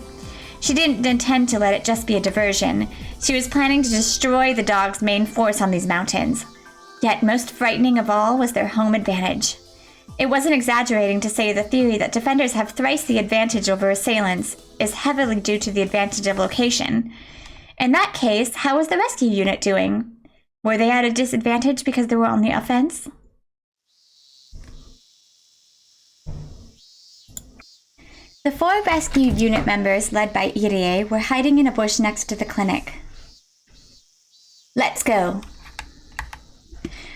She didn't intend to let it just be a diversion. She was planning to destroy the dog's main force on these mountains. Yet most frightening of all was their home advantage. It wasn't exaggerating to say the theory that defenders have thrice the advantage over assailants is heavily due to the advantage of location. In that case, how was the rescue unit doing? Were they at a disadvantage because they were on the offense? The 4 rescue unit members, led by Irie, were hiding in a bush next to the clinic. Let's go.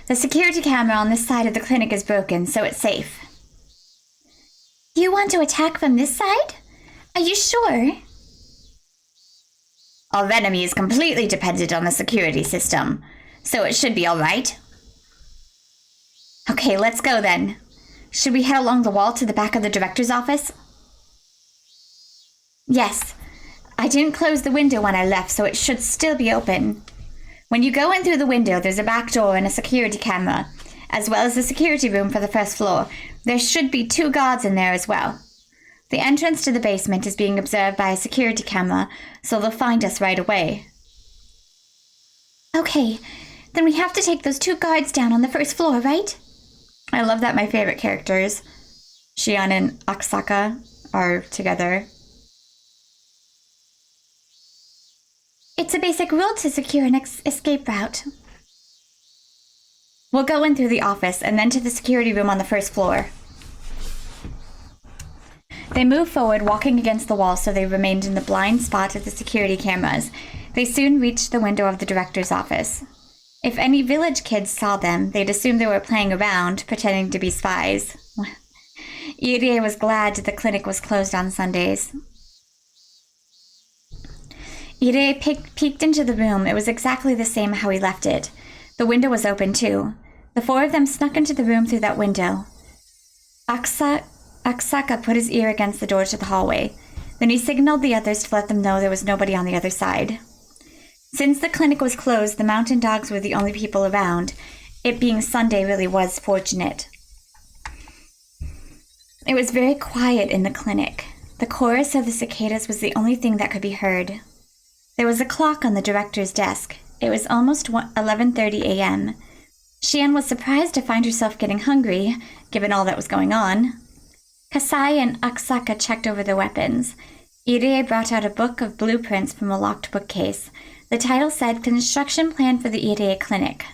The security camera on this side of the clinic is broken, so it's safe. You want to attack from this side? Are you sure? Our enemy is completely dependent on the security system, so it should be alright. Okay, let's go then. Should we head along the wall to the back of the director's office? Yes. I didn't close the window when I left, so it should still be open. When you go in through the window, there's a back door and a security camera, as well as the security room for the first floor. There should be 2 guards in there as well. The entrance to the basement is being observed by a security camera, so they'll find us right away. Okay, then we have to take those 2 guards down on the first floor, right? I love that my favorite characters, Shion and Aksaka, are together. It's a basic rule to secure an escape route. We'll go in through the office and then to the security room on the first floor. They moved forward, walking against the wall so they remained in the blind spot of the security cameras. They soon reached the window of the director's office. If any village kids saw them, they'd assume they were playing around, pretending to be spies. Irie was glad the clinic was closed on Sundays. Irie peeked into the room. It was exactly the same how he left it. The window was open, too. The 4 of them snuck into the room through that window. Aksaka put his ear against the door to the hallway. Then he signaled the others to let them know there was nobody on the other side. Since the clinic was closed, the mountain dogs were the only people around. It being Sunday really was fortunate. It was very quiet in the clinic. The chorus of the cicadas was the only thing that could be heard. There was a clock on the director's desk. It was almost 11:30 a.m. Shion was surprised to find herself getting hungry, given all that was going on. Kasai and Aksaka checked over their weapons. Irie brought out a book of blueprints from a locked bookcase. The title said, Construction Plan for the Irie Clinic.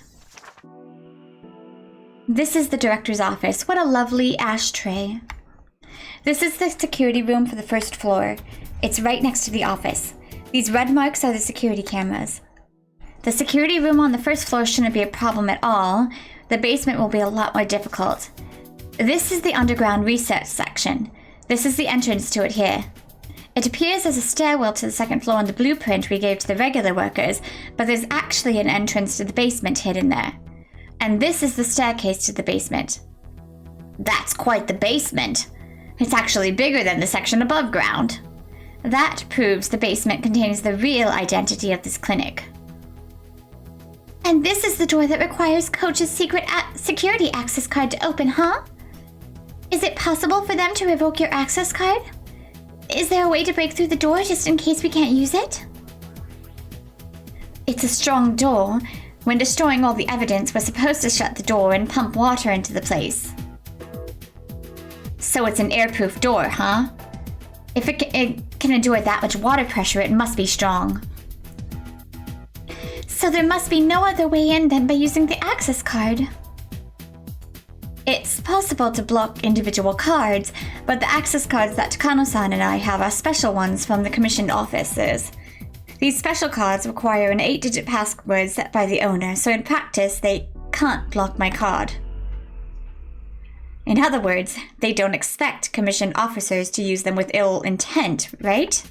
This is the director's office. What a lovely ashtray. This is the security room for the first floor. It's right next to the office. These red marks are the security cameras. The security room on the first floor shouldn't be a problem at all. The basement will be a lot more difficult. This is the underground research section. This is the entrance to it here. It appears as a stairwell to the second floor on the blueprint we gave to the regular workers, but there's actually an entrance to the basement hidden there. And this is the staircase to the basement. That's quite the basement. It's actually bigger than the section above ground. That proves the basement contains the real identity of this clinic. And this is the door that requires Coach's secret security access card to open, huh? Is it possible for them to revoke your access card? Is there a way to break through the door just in case we can't use it? It's a strong door. When destroying all the evidence, we're supposed to shut the door and pump water into the place. So it's an airproof door, huh? If it can endure that much water pressure, it must be strong. So there must be no other way in than by using the access card. It's possible to block individual cards, but the access cards that Takano-san and I have are special ones from the commissioned officers. These special cards require an 8-digit password set by the owner, so in practice, they can't block my card. In other words, they don't expect commissioned officers to use them with ill intent, right?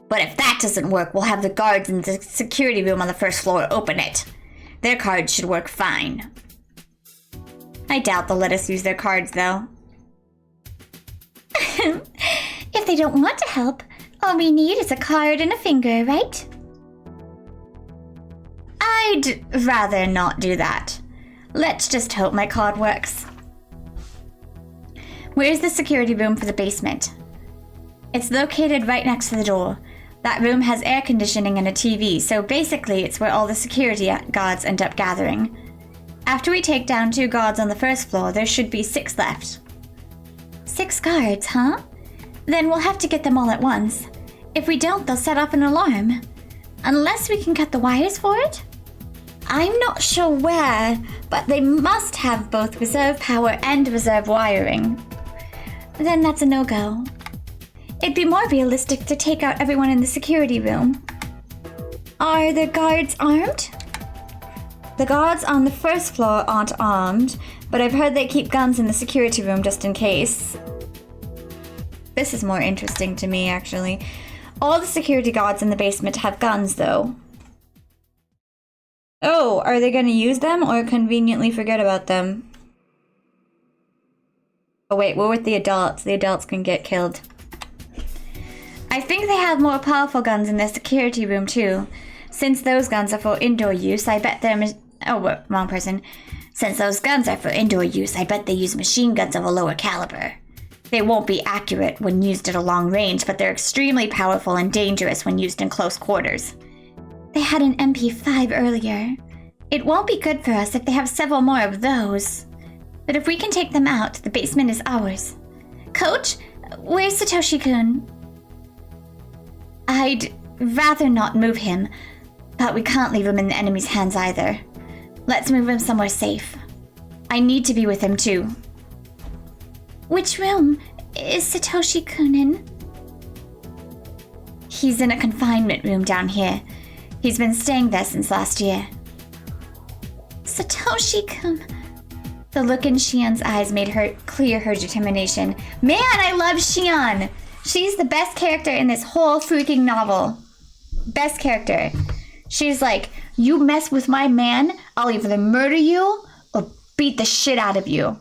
But if that doesn't work, we'll have the guards in the security room on the first floor open it. Their cards should work fine. I doubt they'll let us use their cards, though. If they don't want to help, all we need is a card and a finger, right? I'd rather not do that. Let's just hope my card works. Where's the security room for the basement? It's located right next to the door. That room has air conditioning and a TV, so basically it's where all the security guards end up gathering. After we take down 2 guards on the first floor, there should be 6 left. 6 guards, huh? Then we'll have to get them all at once. If we don't, they'll set off an alarm. Unless we can cut the wires for it? I'm not sure where, but they must have both reserve power and reserve wiring. Then that's a no-go. It'd be more realistic to take out everyone in the security room. Are the guards armed? The guards on the first floor aren't armed, but I've heard they keep guns in the security room just in case. This is more interesting to me, actually. All the security guards in the basement have guns, though. Oh, are they going to use them or conveniently forget about them? Oh wait, we're with the adults. The adults can get killed. I think they have more powerful guns in their security room, too. Since those guns are for indoor use, I bet they're... Oh, wrong person. Since those guns are for indoor use, I bet they use machine guns of a lower caliber. They won't be accurate when used at a long range, but they're extremely powerful and dangerous when used in close quarters. They had an MP5 earlier. It won't be good for us if they have several more of those. But if we can take them out, the basement is ours. Coach, where's Satoshi-kun? I'd rather not move him, but we can't leave him in the enemy's hands either. Let's move him somewhere safe. I need to be with him too. Which room is Satoshi-kun in? He's in a confinement room down here. He's been staying there since last year. Satoshi-kun. The look in Shion's eyes made her clear her determination. Man, I love Shion! She's the best character in this whole freaking novel. Best character. She's like, you mess with my man, I'll either murder you or beat the shit out of you.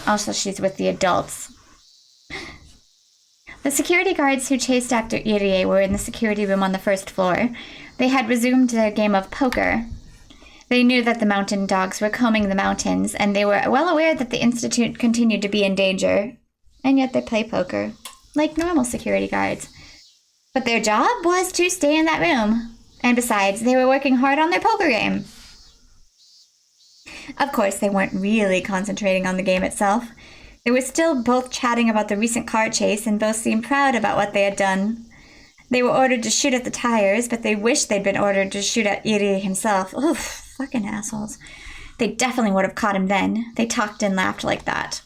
Also, she's with the adults. The security guards who chased Dr. Irie were in the security room on the first floor. They had resumed their game of poker. They knew that the mountain dogs were combing the mountains, and they were well aware that the Institute continued to be in danger. And yet they play poker, like normal security guards. But their job was to stay in that room. And besides, they were working hard on their poker game. Of course, they weren't really concentrating on the game itself. They were still both chatting about the recent car chase and both seemed proud about what they had done. They were ordered to shoot at the tires, but they wished they'd been ordered to shoot at Irie himself. Oof, fucking assholes. They definitely would have caught him then. They talked and laughed like that.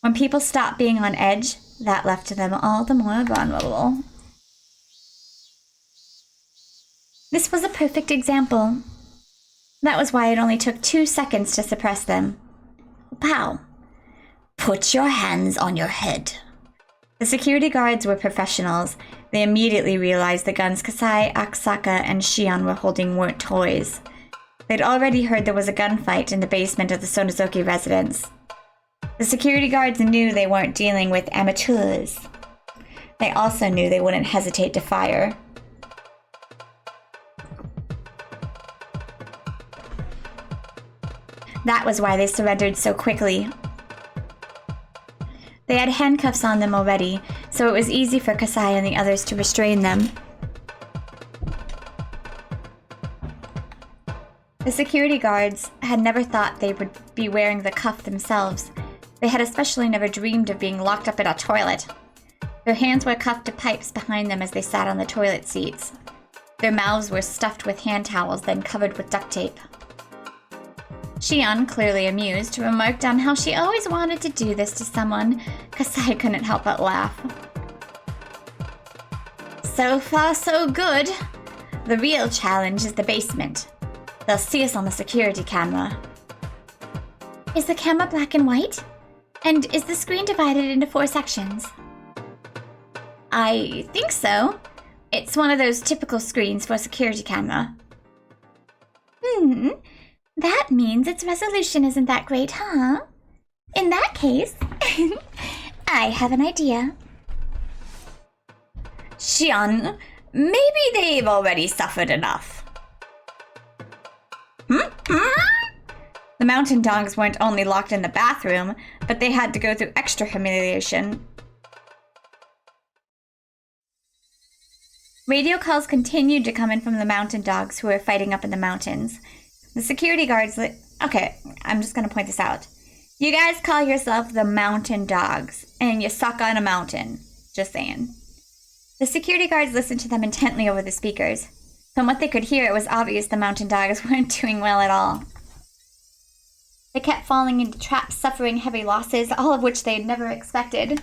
When people stopped being on edge, that left them all the more vulnerable. This was a perfect example. That was why it only took 2 seconds to suppress them. Pow! Put your hands on your head. The security guards were professionals. They immediately realized the guns Kasai, Aksaka, and Shion were holding weren't toys. They'd already heard there was a gunfight in the basement of the Sonozuki residence. The security guards knew they weren't dealing with amateurs. They also knew they wouldn't hesitate to fire. That was why they surrendered so quickly. They had handcuffs on them already, so it was easy for Kasai and the others to restrain them. The security guards had never thought they would be wearing the cuff themselves. They had especially never dreamed of being locked up in a toilet. Their hands were cuffed to pipes behind them as they sat on the toilet seats. Their mouths were stuffed with hand towels, then covered with duct tape. Shion, clearly amused, remarked on how she always wanted to do this to someone. Kasai couldn't help but laugh. So far, so good. The real challenge is the basement. They'll see us on the security camera. Is the camera black and white? And is the screen divided into 4 sections? I think so. It's one of those typical screens for a security camera. That means its resolution isn't that great, huh? In that case, I have an idea. Shion, maybe they've already suffered enough. The mountain dogs weren't only locked in the bathroom, but they had to go through extra humiliation. Radio calls continued to come in from the mountain dogs who were fighting up in the mountains. The security guards... Okay, I'm just going to point this out. You guys call yourself the mountain dogs, and you suck on a mountain. Just saying. The security guards listened to them intently over the speakers. From what they could hear, it was obvious the mountain dogs weren't doing well at all. They kept falling into traps, suffering heavy losses, all of which they had never expected.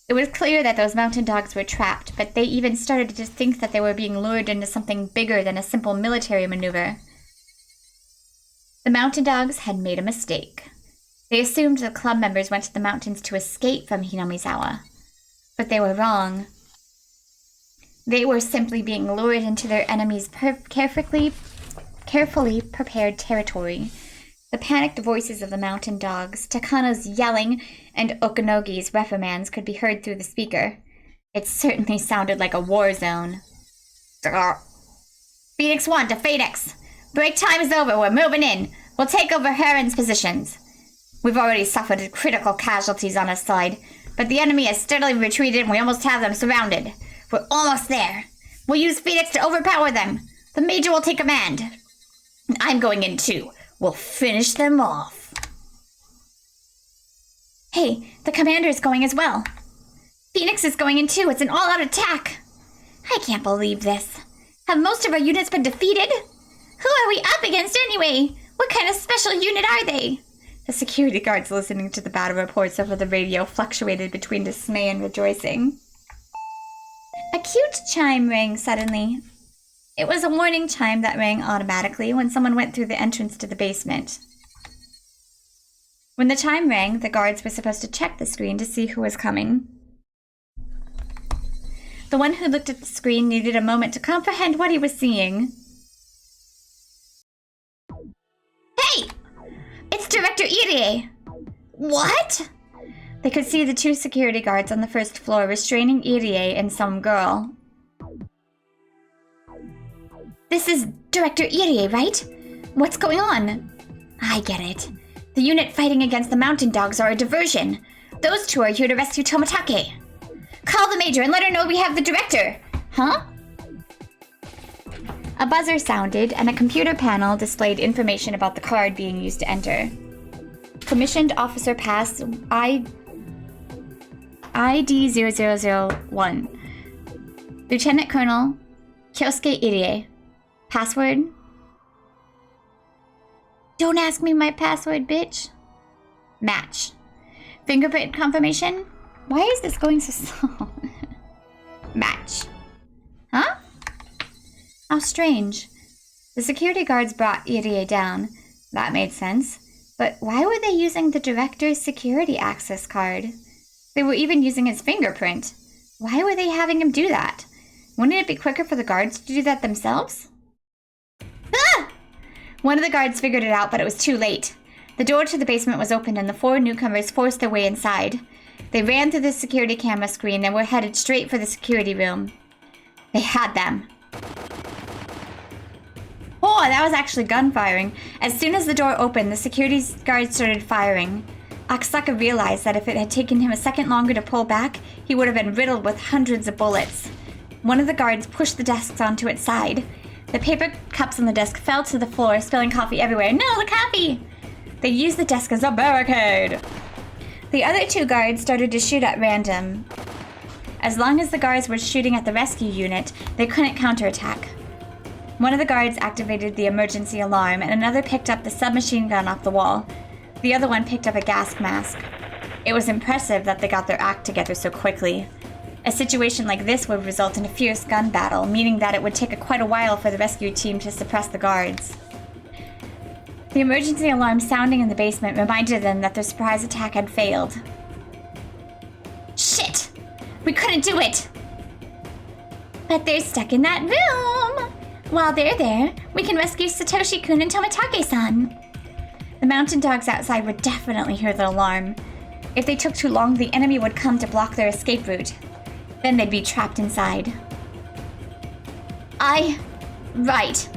It was clear that those mountain dogs were trapped, but they even started to think that they were being lured into something bigger than a simple military maneuver. The mountain dogs had made a mistake. They assumed the club members went to the mountains to escape from Hinamizawa. But they were wrong. They were simply being lured into their enemy's carefully prepared territory. The panicked voices of the mountain dogs, Takano's yelling, and Okanogi's reprimands could be heard through the speaker. It certainly sounded like a war zone. Phoenix 1 to Phoenix! Break time is over, we're moving in. We'll take over Heron's positions. We've already suffered critical casualties on our side, but the enemy has steadily retreated and we almost have them surrounded. We're almost there. We'll use Phoenix to overpower them. The Major will take command. I'm going in too. We'll finish them off. Hey, the commander is going as well. Phoenix is going in too. It's an all-out attack. I can't believe this. Have most of our units been defeated? Who are we up against anyway? What kind of special unit are they? The security guards listening to the battle reports over the radio fluctuated between dismay and rejoicing. A cute chime rang suddenly. It was a warning chime that rang automatically when someone went through the entrance to the basement. When the chime rang, the guards were supposed to check the screen to see who was coming. The one who looked at the screen needed a moment to comprehend what he was seeing. Hey! It's Director Irie! What? They could see the 2 security guards on the first floor restraining Irie and some girl. This is Director Irie, right? What's going on? I get it. The unit fighting against the mountain dogs are a diversion. Those 2 are here to rescue Tomatake. Call the Major and let her know we have the Director! Huh? A buzzer sounded, and a computer panel displayed information about the card being used to enter. Commissioned Officer Pass ID 0001. Lieutenant Colonel Kyosuke Irie. Password? Don't ask me my password, bitch. Match. Fingerprint confirmation? Why is this going so slow? Match. Huh? How strange. The security guards brought Irie down. That made sense. But why were they using the director's security access card? They were even using his fingerprint. Why were they having him do that? Wouldn't it be quicker for the guards to do that themselves? Ah! One of the guards figured it out, but it was too late. The door to the basement was open and the 4 newcomers forced their way inside. They ran through the security camera screen and were headed straight for the security room. They had them. Oh, that was actually gunfiring. As soon as the door opened, the security guards started firing. Akasaka realized that if it had taken him a second longer to pull back, he would have been riddled with hundreds of bullets. One of the guards pushed the desks onto its side. The paper cups on the desk fell to the floor, spilling coffee everywhere. No, the coffee! They used the desk as a barricade. The other 2 guards started to shoot at random. As long as the guards were shooting at the rescue unit, they couldn't counterattack. One of the guards activated the emergency alarm, and another picked up the submachine gun off the wall. The other one picked up a gas mask. It was impressive that they got their act together so quickly. A situation like this would result in a fierce gun battle, meaning that it would take quite a while for the rescue team to suppress the guards. The emergency alarm sounding in the basement reminded them that their surprise attack had failed. Shit! We couldn't do it! But they're stuck in that room! While they're there, we can rescue Satoshi-kun and Tomitake-san. The mountain dogs outside would definitely hear the alarm. If they took too long, the enemy would come to block their escape route. Then they'd be trapped inside. Right.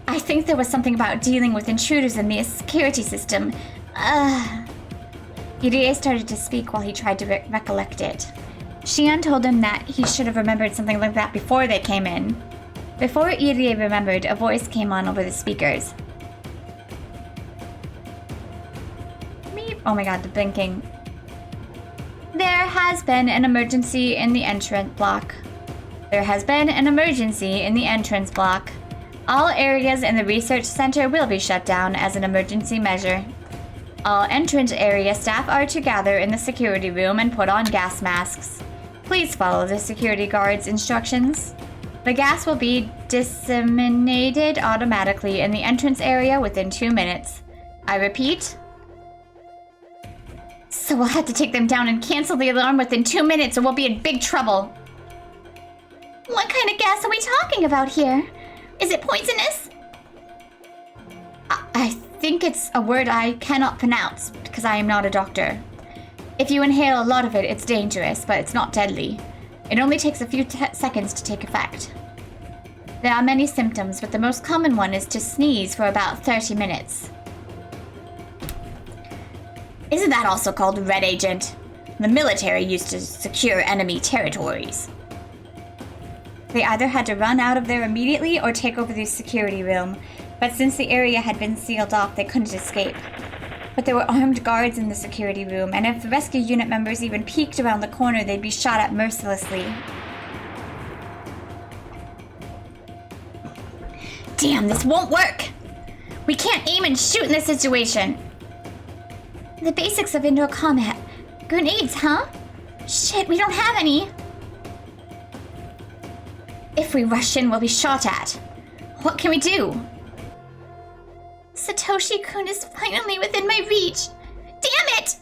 I think there was something about dealing with intruders in the security system. Irie started to speak while he tried to recollect it. Shion told him that he should have remembered something like that before they came in. Before Irie remembered, a voice came on over the speakers. Meep. Oh my god, the blinking. There has been an emergency in the entrance block. There has been an emergency in the entrance block. All areas in the research center will be shut down as an emergency measure. All entrance area staff are to gather in the security room and put on gas masks. Please follow the security guard's instructions. The gas will be disseminated automatically in the entrance area within 2 minutes. I repeat. So we'll have to take them down and cancel the alarm within 2 minutes or we'll be in big trouble. What kind of gas are we talking about here? Is it poisonous? I think it's a word I cannot pronounce because I am not a doctor. If you inhale a lot of it, it's dangerous, but it's not deadly. It only takes a few seconds to take effect. There are many symptoms, but the most common one is to sneeze for about 30 minutes. Isn't that also called red agent? The military used to secure enemy territories. They either had to run out of there immediately or take over the security room, but since the area had been sealed off, they couldn't escape. But there were armed guards in the security room, and if the rescue unit members even peeked around the corner, they'd be shot at mercilessly. Damn, this won't work! We can't aim and shoot in this situation! The basics of indoor combat. Grenades, huh? Shit, we don't have any! If we rush in, we'll be shot at. What can we do? Satoshi-kun is finally within my reach. Damn it!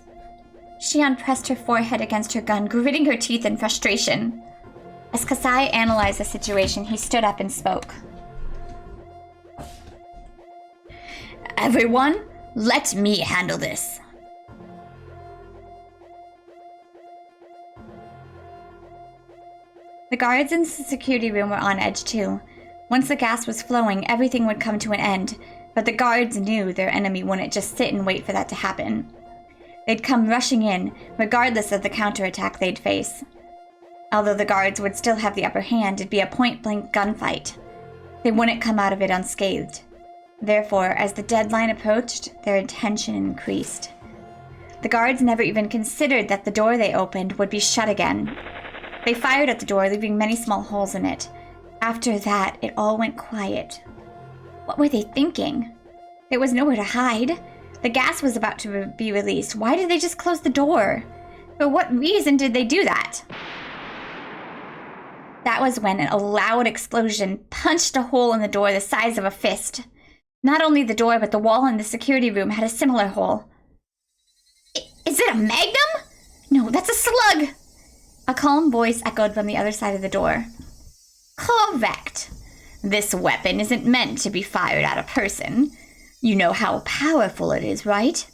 Shion pressed her forehead against her gun, gritting her teeth in frustration. As Kasai analyzed the situation, he stood up and spoke. Everyone, let me handle this. The guards in the security room were on edge too. Once the gas was flowing, everything would come to an end, but the guards knew their enemy wouldn't just sit and wait for that to happen. They'd come rushing in, regardless of the counterattack they'd face. Although the guards would still have the upper hand, it'd be a point-blank gunfight. They wouldn't come out of it unscathed. Therefore, as the deadline approached, their tension increased. The guards never even considered that the door they opened would be shut again. They fired at the door, leaving many small holes in it. After that, it all went quiet. What were they thinking? There was nowhere to hide. The gas was about to be released. Why did they just close the door? For what reason did they do that? That was when a loud explosion punched a hole in the door the size of a fist. Not only the door, but the wall in the security room had a similar hole. Is it a magnum? No, that's a slug! A calm voice echoed from the other side of the door. Correct. This weapon isn't meant to be fired at a person. You know how powerful it is, right?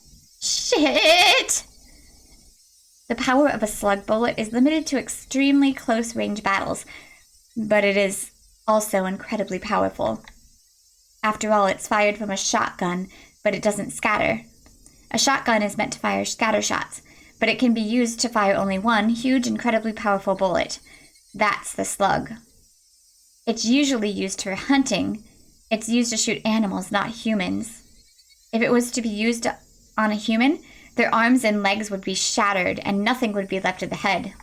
Shit! The power of a slug bullet is limited to extremely close-range battles, but it is also incredibly powerful. After all, it's fired from a shotgun, but it doesn't scatter. A shotgun is meant to fire scatter shots, but it can be used to fire only one huge, incredibly powerful bullet. That's the slug. It's usually used for hunting. It's used to shoot animals, not humans. If it was to be used on a human, their arms and legs would be shattered and nothing would be left of the head.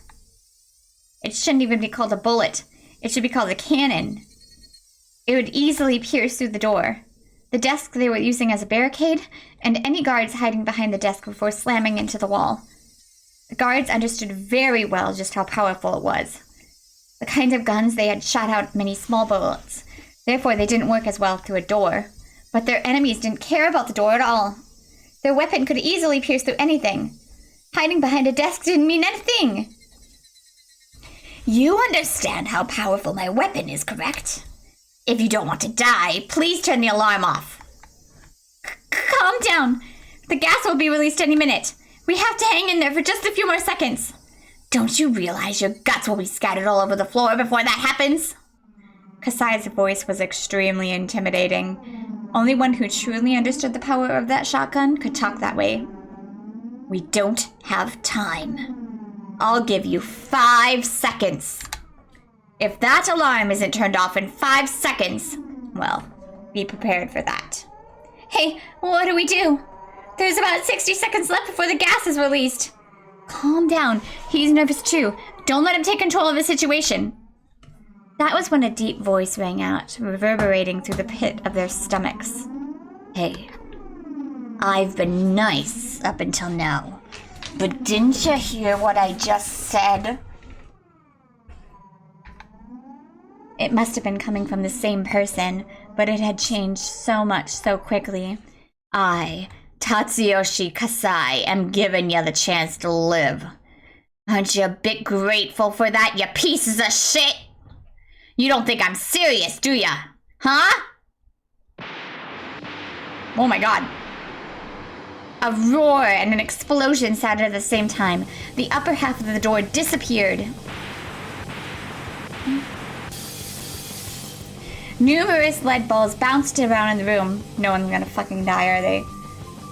It shouldn't even be called a bullet. It should be called a cannon. It would easily pierce through the door, the desk they were using as a barricade, and any guards hiding behind the desk before slamming into the wall. The guards understood very well just how powerful it was. The kind of guns they had shot out many small bullets. Therefore, they didn't work as well through a door. But their enemies didn't care about the door at all. Their weapon could easily pierce through anything. Hiding behind a desk didn't mean anything. You understand how powerful my weapon is, correct? If you don't want to die, please turn the alarm off. Calm down. The gas will be released any minute. We have to hang in there for just a few more seconds. Don't you realize your guts will be scattered all over the floor before that happens? Kasai's voice was extremely intimidating. Only one who truly understood the power of that shotgun could talk that way. We don't have time. I'll give you 5 seconds. If that alarm isn't turned off in 5 seconds, well, be prepared for that. Hey, what do we do? There's about 60 seconds left before the gas is released. Calm down. He's nervous too. Don't let him take control of the situation. That was when a deep voice rang out, reverberating through the pit of their stomachs. Hey, I've been nice up until now, but didn't you hear what I just said? It must have been coming from the same person, but it had changed so much so quickly. I, Tatsuyoshi Kasai, am giving you the chance to live. Aren't you a bit grateful for that, you pieces of shit? You don't think I'm serious, do ya? Huh? Oh my god. A roar and an explosion sounded at the same time. The upper half of the door disappeared. Numerous lead balls bounced around in the room. No one's gonna fucking die, are they?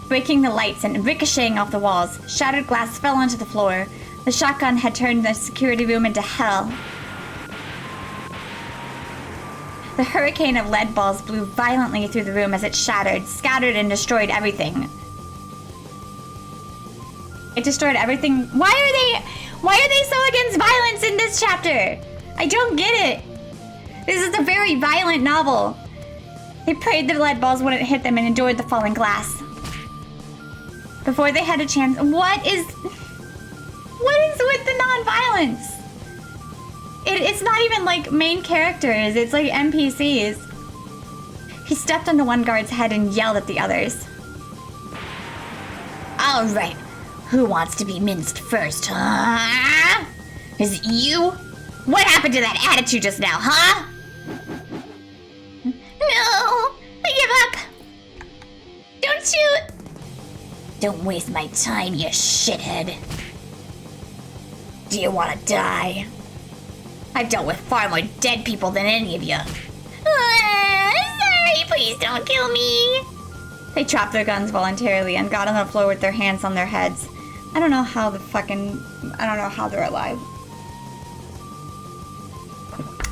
Breaking the lights and ricocheting off the walls. Shattered glass fell onto the floor. The shotgun had turned the security room into hell. The hurricane of lead balls blew violently through the room as it shattered, scattered, and destroyed everything. It destroyed everything. Why are they so against violence in this chapter? I don't get it. This is a very violent novel. They prayed the lead balls wouldn't hit them and endured the falling glass. Before they had a chance, what is with the non-violence? It's not even like main characters, it's like NPCs. He stepped on the one guard's head and yelled at the others. All right, who wants to be minced first, huh? Is it you? What happened to that attitude just now, huh? No, I give up. Don't shoot. Don't waste my time, you shithead. Do you want to die? I've dealt with far more dead people than any of you. Sorry, please don't kill me. They dropped their guns voluntarily and got on the floor with their hands on their heads. I don't know how they're alive.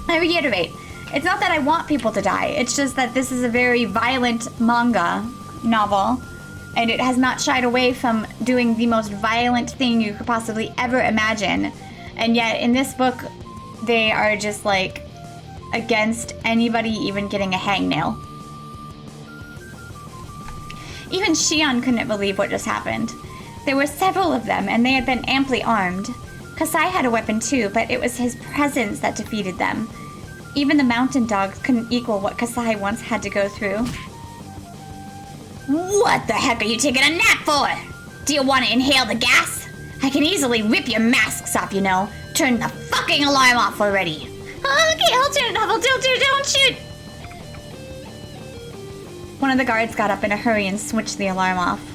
I reiterate, it's not that I want people to die. It's just that this is a very violent manga novel, and it has not shied away from doing the most violent thing you could possibly ever imagine. And yet, in this book, they are just like against anybody even getting a hangnail. Even Shion couldn't believe what just happened. There were several of them, and they had been amply armed. Kasai had a weapon too, but it was his presence that defeated them. Even the mountain dogs couldn't equal what Kasai once had to go through. What the heck are you taking a nap for? Do you want to inhale the gas? I can easily rip your masks off, you know. Turn the fucking alarm off already. Okay, I'll turn it off. Don't shoot. One of the guards got up in a hurry and switched the alarm off.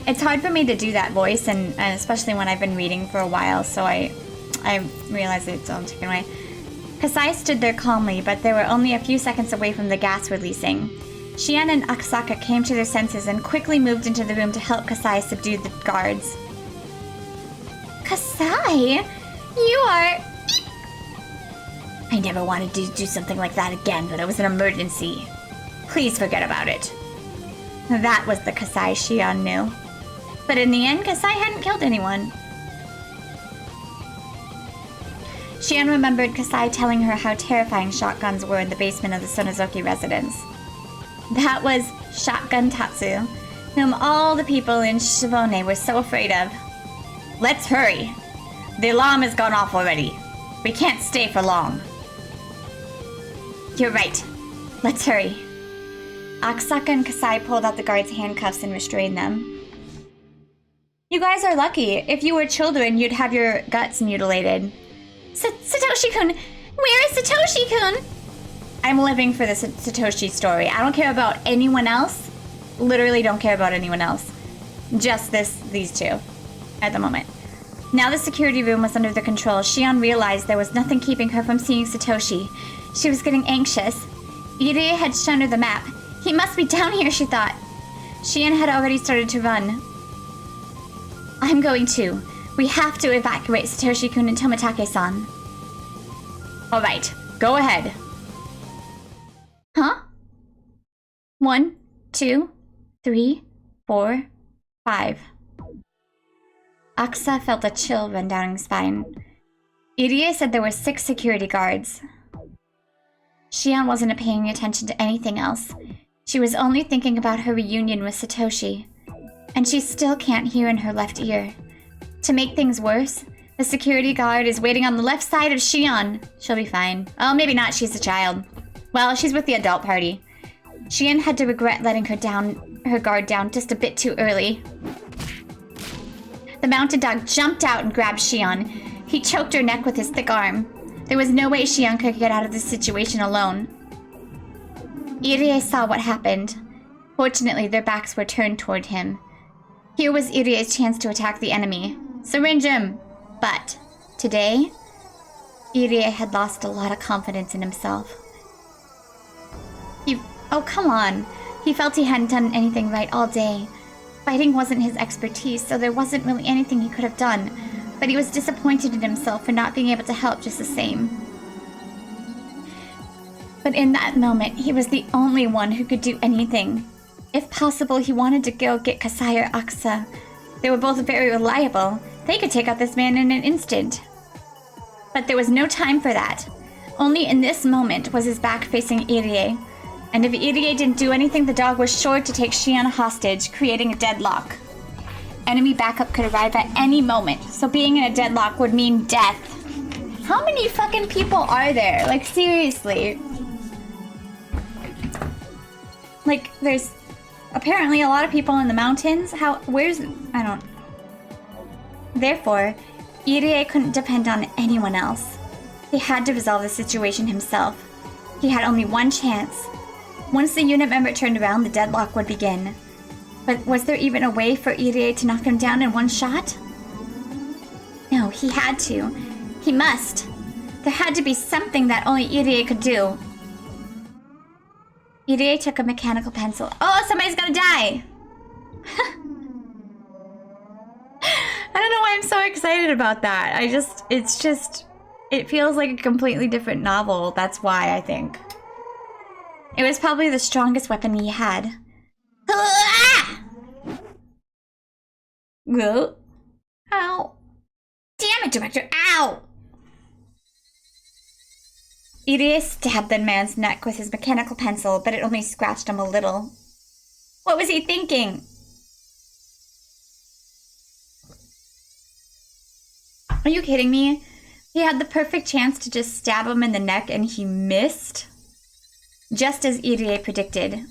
It's hard for me to do that voice, and especially when I've been reading for a while, so I realize it's all taken away. Kasai stood there calmly, but they were only a few seconds away from the gas releasing. Shion and Aksaka came to their senses and quickly moved into the room to help Kasai subdue the guards. Kasai? You are... I never wanted to do something like that again, but it was an emergency. Please forget about it. That was the Kasai Shion knew. But in the end, Kasai hadn't killed anyone. Shion remembered Kasai telling her how terrifying shotguns were in the basement of the Sonozuki residence. That was Shotgun Tatsu, whom all the people in Shibone were so afraid of. Let's hurry. The alarm has gone off already. We can't stay for long. You're right. Let's hurry. Aksaka and Kasai pulled out the guards' handcuffs and restrained them. You guys are lucky. If you were children, you'd have your guts mutilated. Satoshi-kun! Where is Satoshi-kun? I'm living for the Satoshi story. I don't care about anyone else. Literally don't care about anyone else. Just these two at the moment. Now the security room was under their control. Shion realized there was nothing keeping her from seeing Satoshi. She was getting anxious. Irie had shown her the map. He must be down here, she thought. Shion had already started to run. I'm going too. We have to evacuate Satoshi-kun and Tomitake-san. Alright, go ahead. Huh? 1, 2, 3, 4, 5. Aksa felt a chill run down his spine. Irie said there were 6 security guards. Shion wasn't paying attention to anything else. She was only thinking about her reunion with Satoshi. And she still can't hear in her left ear. To make things worse, the security guard is waiting on the left side of Shion. She'll be fine. Oh, maybe not, she's a child. Well, she's with the adult party. Shion had to regret letting her guard down just a bit too early. The mountain dog jumped out and grabbed Shion. He choked her neck with his thick arm. There was no way Shion could get out of this situation alone. Irie saw what happened. Fortunately, their backs were turned toward him. Here was Irie's chance to attack the enemy. Syringe him! But today, Irie had lost a lot of confidence in himself. Oh, come on. He felt he hadn't done anything right all day. Fighting wasn't his expertise, so there wasn't really anything he could have done. But he was disappointed in himself for not being able to help just the same. But in that moment, he was the only one who could do anything. If possible, he wanted to go get Kasai or Aksa. They were both very reliable. They could take out this man in an instant. But there was no time for that. Only in this moment was his back facing Irie. And if Irie didn't do anything, the dog was sure to take Shion hostage, creating a deadlock. Enemy backup could arrive at any moment, so being in a deadlock would mean death. How many fucking people are there? Like, seriously. Like, there's apparently a lot of people in the mountains. I don't... Therefore, Irie couldn't depend on anyone else. He had to resolve the situation himself. He had only one chance. Once the unit member turned around, the deadlock would begin. But was there even a way for Irie to knock him down in one shot? No, he had to. He must. There had to be something that only Irie could do. Irie took a mechanical pencil. Oh, somebody's gonna die! I don't know why I'm so excited about that. It feels like a completely different novel. That's why, I think. It was probably the strongest weapon he had. Whoa. Ow. Damn it, Director. Ow! Irie stabbed the man's neck with his mechanical pencil, but it only scratched him a little. What was he thinking? Are you kidding me? He had the perfect chance to just stab him in the neck and he missed? Just as Irie predicted.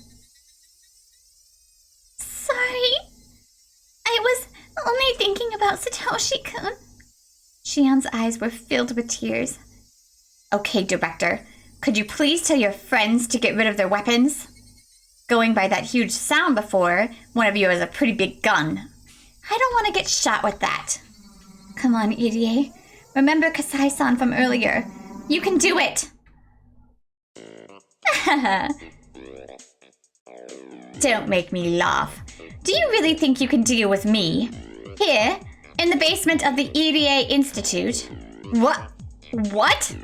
Sorry. I was only thinking about Satoshi-kun. Shion's eyes were filled with tears. Okay, Director. Could you please tell your friends to get rid of their weapons? Going by that huge sound before, one of you has a pretty big gun. I don't want to get shot with that. Come on, Irie. Remember Kasai-san from earlier. You can do it! Don't make me laugh. Do you really think you can deal with me? Here, in the basement of the Irie Institute? What? What?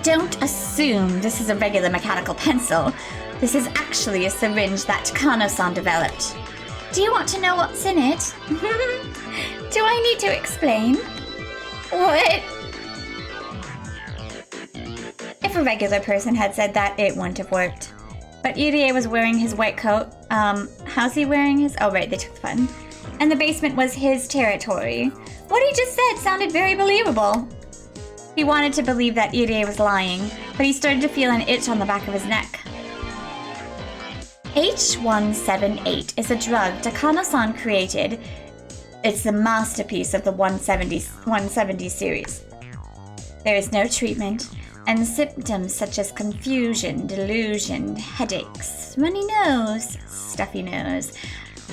Don't assume this is a regular mechanical pencil. This is actually a syringe that Takano-san developed. Do you want to know what's in it? Do I need to explain? What? If a regular person had said that, it wouldn't have worked. But Irie was wearing his white coat. How's he wearing his? Oh, right, they took the button. And the basement was his territory. What he just said sounded very believable. He wanted to believe that Irie was lying, but he started to feel an itch on the back of his neck. H178 is a drug Takano-san created. It's the masterpiece of the 170 series. There is no treatment, and symptoms such as confusion, delusion, headaches, runny nose, stuffy nose,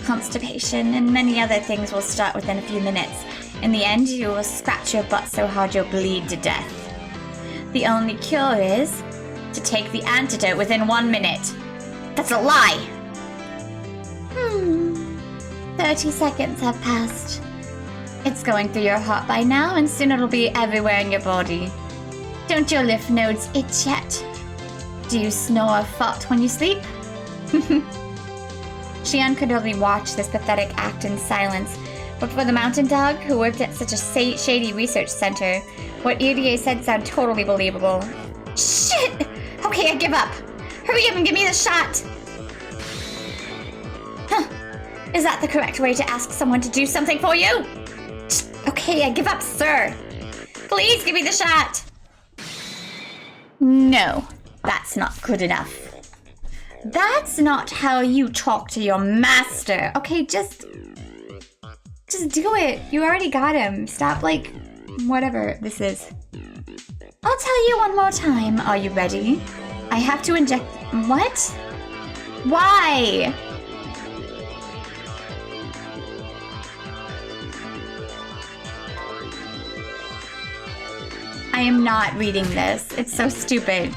constipation, and many other things will start within a few minutes. In the end, you will scratch your butt so hard you'll bleed to death. The only cure is to take the antidote within 1 minute. That's a lie! 30 seconds have passed. It's going through your heart by now, and soon it'll be everywhere in your body. Don't your lymph nodes itch yet? Do you snore or fart when you sleep? Shion could only watch this pathetic act in silence, but for the mountain dog, who worked at such a shady research center, what Irie said sounded totally believable. Shit! Okay, I give up. Hurry up and give me the shot! Huh. Is that the correct way to ask someone to do something for you? Okay, I give up, sir. Please give me the shot. No, that's not good enough. That's not how you talk to your master. Okay, just do it. You already got him. Stop, like, whatever this is. I'll tell you one more time. Are you ready? I have to inject... What? Why? I am not reading this. It's so stupid.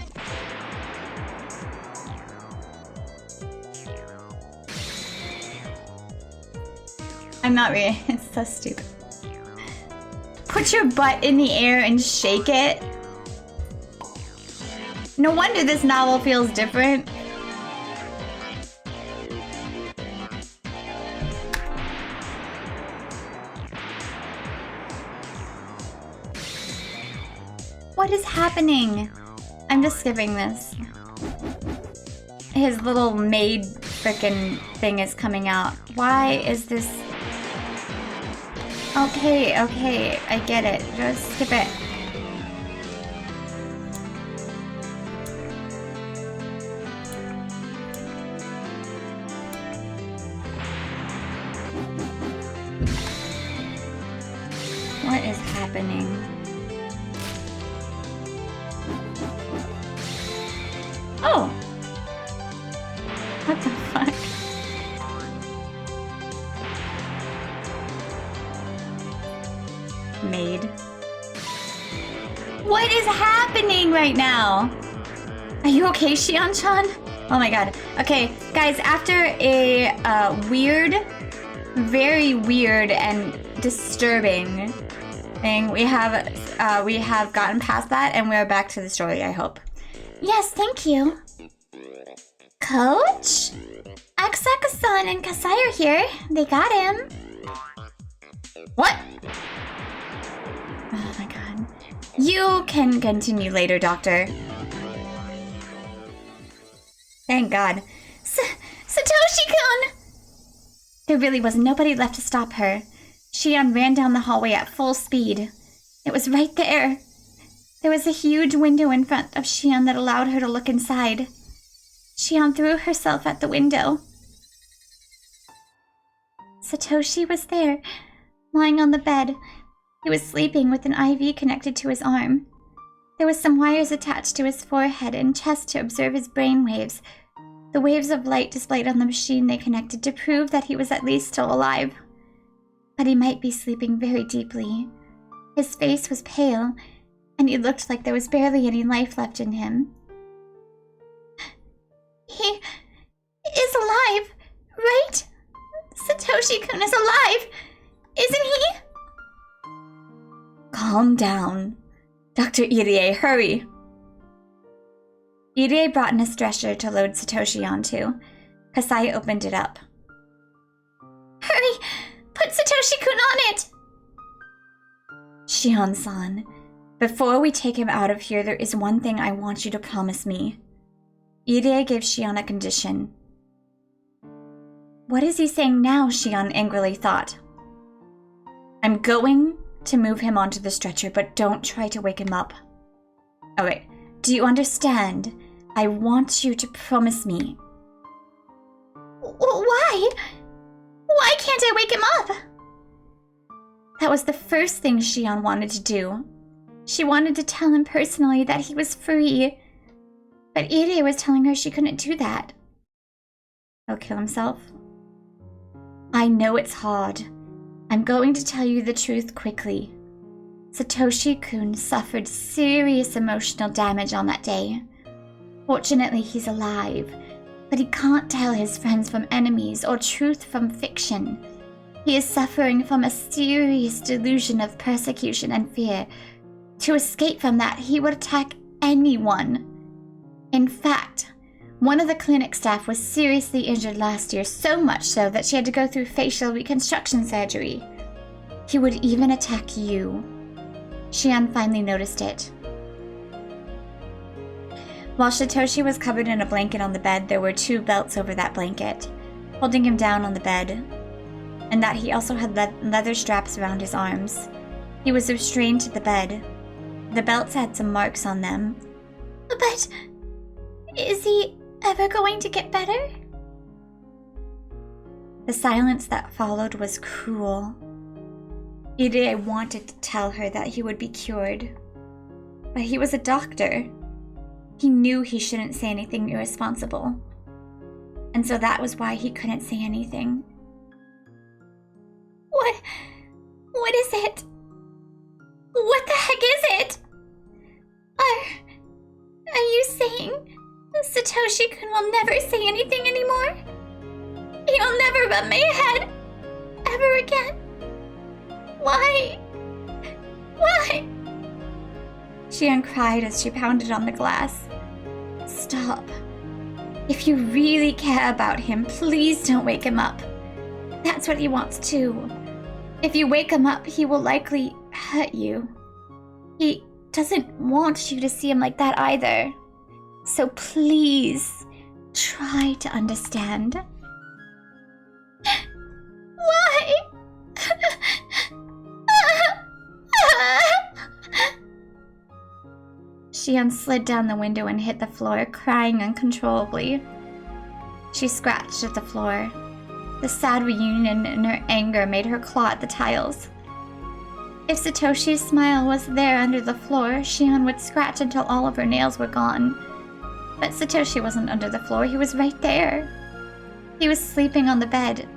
I'm not reading. It's so stupid. Put your butt in the air and shake it. No wonder this novel feels different. What is happening? I'm just skipping this. His little maid frickin' thing is coming out. Why is this? Okay, I get it. Just skip it. What is happening? Oh! What the fuck? Maid. What is happening right now? Are you okay, Shion-chan? Oh my god. Okay, guys, after a weird, very weird and disturbing thing, we have gotten past that and we're back to the story, I hope. Yes, thank you. Coach? Akusaka-san and Kasai are here. They got him. What? Oh my god. You can continue later, Doctor. Thank God. Satoshi-kun! There really was nobody left to stop her. Shion ran down the hallway at full speed. It was right there. There was a huge window in front of Shion that allowed her to look inside. Shion threw herself at the window. Satoshi was there, lying on the bed. He was sleeping with an IV connected to his arm. There was some wires attached to his forehead and chest to observe his brain waves. The waves of light displayed on the machine they connected to prove that he was at least still alive. But he might be sleeping very deeply. His face was pale, and he looked like there was barely any life left in him. He is alive, right? Satoshi-kun is alive, isn't he? Calm down. Dr. Irie, hurry! Irie brought in a stretcher to load Satoshi onto. Kasai opened it up. Hurry! Put Satoshi-kun on it! Shion-san, before we take him out of here, there is one thing I want you to promise me. Irie gave Shion a condition. What is he saying now? Shion angrily thought. I'm going to move him onto the stretcher, but don't try to wake him up. Alright, do you understand? I want you to promise me. Why? Why can't I wake him up? That was the first thing Shion wanted to do. She wanted to tell him personally that he was free. But Irie was telling her she couldn't do that. He'll kill himself? I know it's hard. I'm going to tell you the truth quickly. Satoshi-kun suffered serious emotional damage on that day. Fortunately, he's alive, but he can't tell his friends from enemies or truth from fiction. He is suffering from a serious delusion of persecution and fear. To escape from that, he would attack anyone. In fact, one of the clinic staff was seriously injured last year, so much so that she had to go through facial reconstruction surgery. He would even attack you. Shion finally noticed it. While Satoshi was covered in a blanket on the bed, there were 2 belts over that blanket, holding him down on the bed, and that he also had leather straps around his arms. He was restrained to the bed. The belts had some marks on them. But is he ever going to get better? The silence that followed was cruel. Irie wanted to tell her that he would be cured, but he was a doctor. He knew he shouldn't say anything irresponsible, and so that was why he couldn't say anything. What is it? What the heck is it? Are you saying Satoshi-kun will never say anything anymore? He'll never rub my head ever again? Why? Shion cried as she pounded on the glass. Stop. If you really care about him, please don't wake him up. That's what he wants too. If you wake him up, he will likely hurt you. He doesn't want you to see him like that either. So please, try to understand. Why? Shion slid down the window and hit the floor, crying uncontrollably. She scratched at the floor. The sad reunion in her anger made her claw at the tiles. If Satoshi's smile was there under the floor, Shion would scratch until all of her nails were gone. But Satoshi wasn't under the floor, he was right there. He was sleeping on the bed,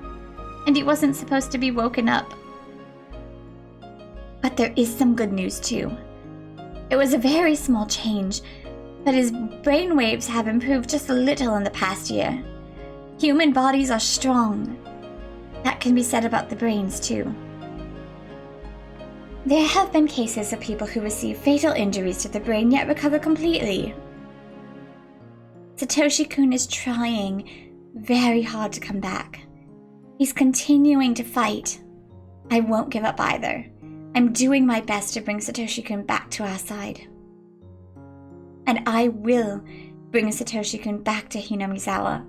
and he wasn't supposed to be woken up. But there is some good news too. It was a very small change, but his brainwaves have improved just a little in the past year. Human bodies are strong. That can be said about the brains too. There have been cases of people who receive fatal injuries to the brain yet recover completely. Satoshi-kun is trying very hard to come back. He's continuing to fight. I won't give up either. I'm doing my best to bring Satoshi-kun back to our side. And I will bring Satoshi-kun back to Hinamizawa.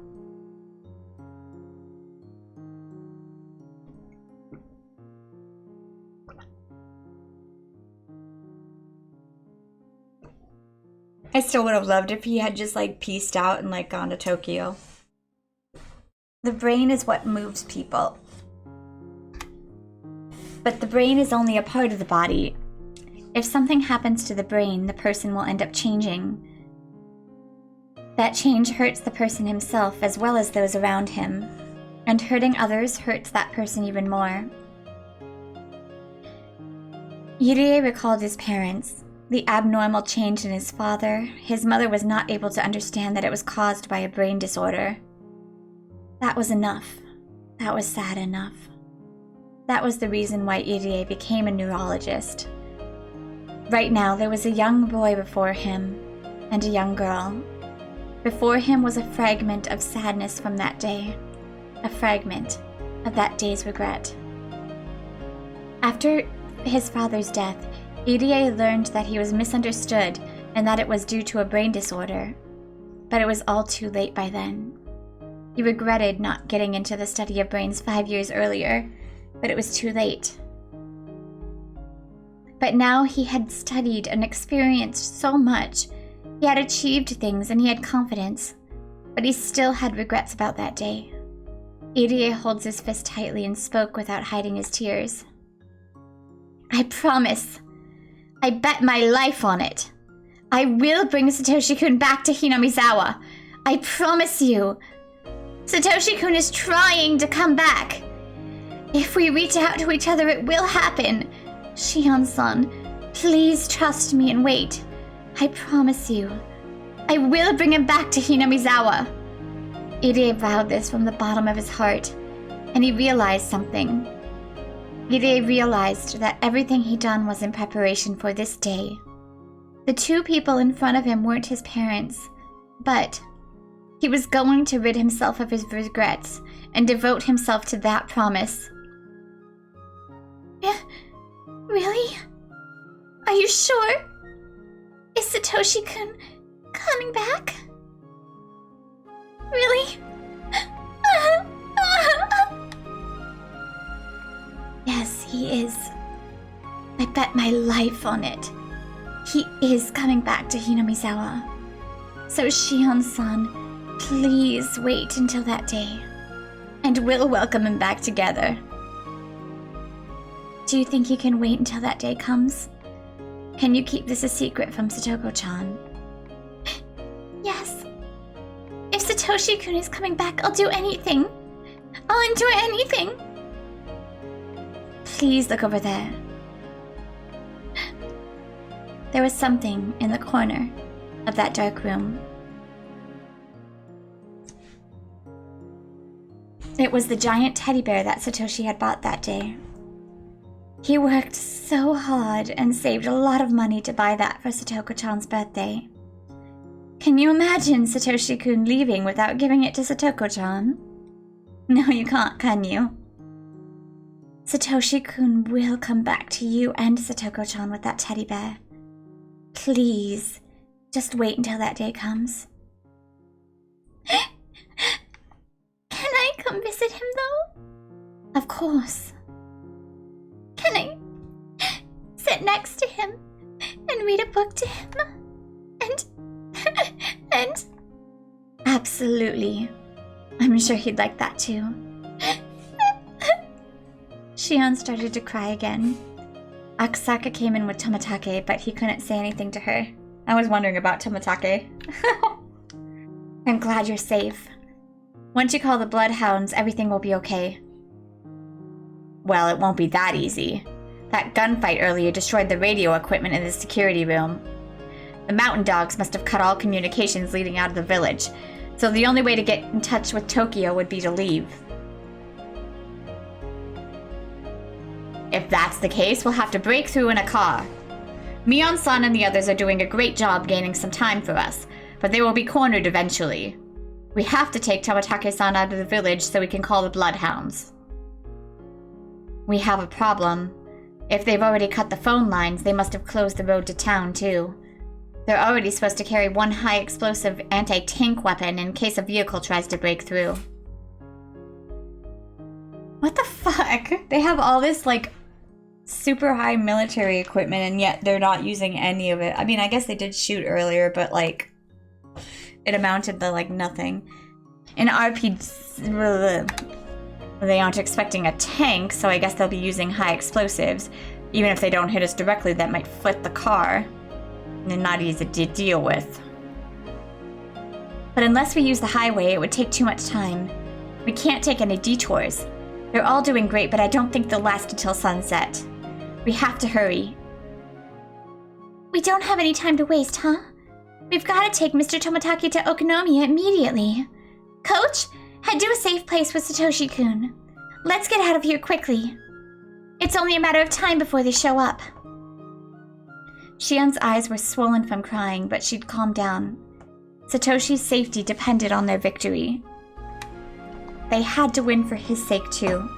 I still would have loved if he had just like pieced out and like gone to Tokyo. The brain is what moves people. But the brain is only a part of the body. If something happens to the brain, the person will end up changing. That change hurts the person himself as well as those around him. And hurting others hurts that person even more. Yurie recalled his parents. The abnormal change in his father. His mother was not able to understand that it was caused by a brain disorder. That was enough. That was sad enough. That was the reason why Yurie became a neurologist. Right now, there was a young boy before him, and a young girl. Before him was a fragment of sadness from that day. A fragment of that day's regret. After his father's death, Yurie learned that he was misunderstood and that it was due to a brain disorder. But it was all too late by then. He regretted not getting into the study of brains 5 years earlier, but it was too late. But now he had studied and experienced so much. He had achieved things and he had confidence, but he still had regrets about that day. Yurie holds his fist tightly and spoke without hiding his tears. I promise. I bet my life on it. I will bring Satoshi-kun back to Hinamizawa. I promise you. Satoshi-kun is trying to come back. If we reach out to each other, it will happen. Shion-san, please trust me and wait. I promise you. I will bring him back to Hinamizawa. Yurie vowed this from the bottom of his heart, and he realized something. Yurie realized that everything he'd done was in preparation for this day. The two people in front of him weren't his parents, but he was going to rid himself of his regrets and devote himself to that promise. Really? Are you sure? Is Satoshi-kun coming back? Really? Yes, he is. I bet my life on it. He is coming back to Hinamizawa. So Shion-san, please wait until that day, and we'll welcome him back together. Do you think you can wait until that day comes? Can you keep this a secret from Satoko-chan? Yes. If Satoshi-kun is coming back, I'll do anything. I'll endure anything. Please look over there. There was something in the corner of that dark room. It was the giant teddy bear that Satoshi had bought that day. He worked so hard and saved a lot of money to buy that for Satoko-chan's birthday. Can you imagine Satoshi-kun leaving without giving it to Satoko-chan? No, you can't, can you? Satoshi-kun will come back to you and Satoko-chan with that teddy bear. Please, just wait until that day comes. Can I come visit him, though? Of course. Can I sit next to him and read a book to him? And... Absolutely. I'm sure he'd like that too. Shion started to cry again. Akusaka came in with Tomatake, but he couldn't say anything to her. I was wondering about Tomatake. I'm glad you're safe. Once you call the bloodhounds, everything will be okay. Well, it won't be that easy. That gunfight earlier destroyed the radio equipment in the security room. The mountain dogs must have cut all communications leading out of the village, so the only way to get in touch with Tokyo would be to leave. If that's the case, we'll have to break through in a car. Mion-san and the others are doing a great job gaining some time for us, but they will be cornered eventually. We have to take Tomatake-san out of the village so we can call the bloodhounds. We have a problem. If they've already cut the phone lines, they must have closed the road to town, too. They're already supposed to carry one high-explosive anti-tank weapon in case a vehicle tries to break through. What the fuck? They have all this, like, super high military equipment, and yet they're not using any of it. I mean, I guess they did shoot earlier, but like it amounted to like nothing. In RPG, they aren't expecting a tank, so I guess they'll be using high explosives. Even if they don't hit us directly, that might flip the car. And they're not easy to deal with. But unless we use the highway, it would take too much time. We can't take any detours. They're all doing great, but I don't think they'll last until sunset. We have to hurry. We don't have any time to waste, huh? We've got to take Mr. Toмотaki to Okonomiya immediately. Coach, head to a safe place with Satoshi-kun. Let's get out of here quickly. It's only a matter of time before they show up. Shion's eyes were swollen from crying, but she'd calmed down. Satoshi's safety depended on their victory. They had to win for his sake, too.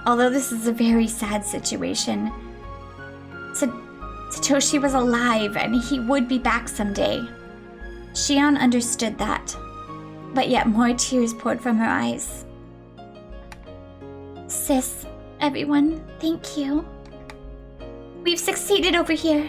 Although this is a very sad situation, Satoshi was alive and he would be back someday. Shion understood that, but yet more tears poured from her eyes. Sis, everyone, thank you. We've succeeded over here.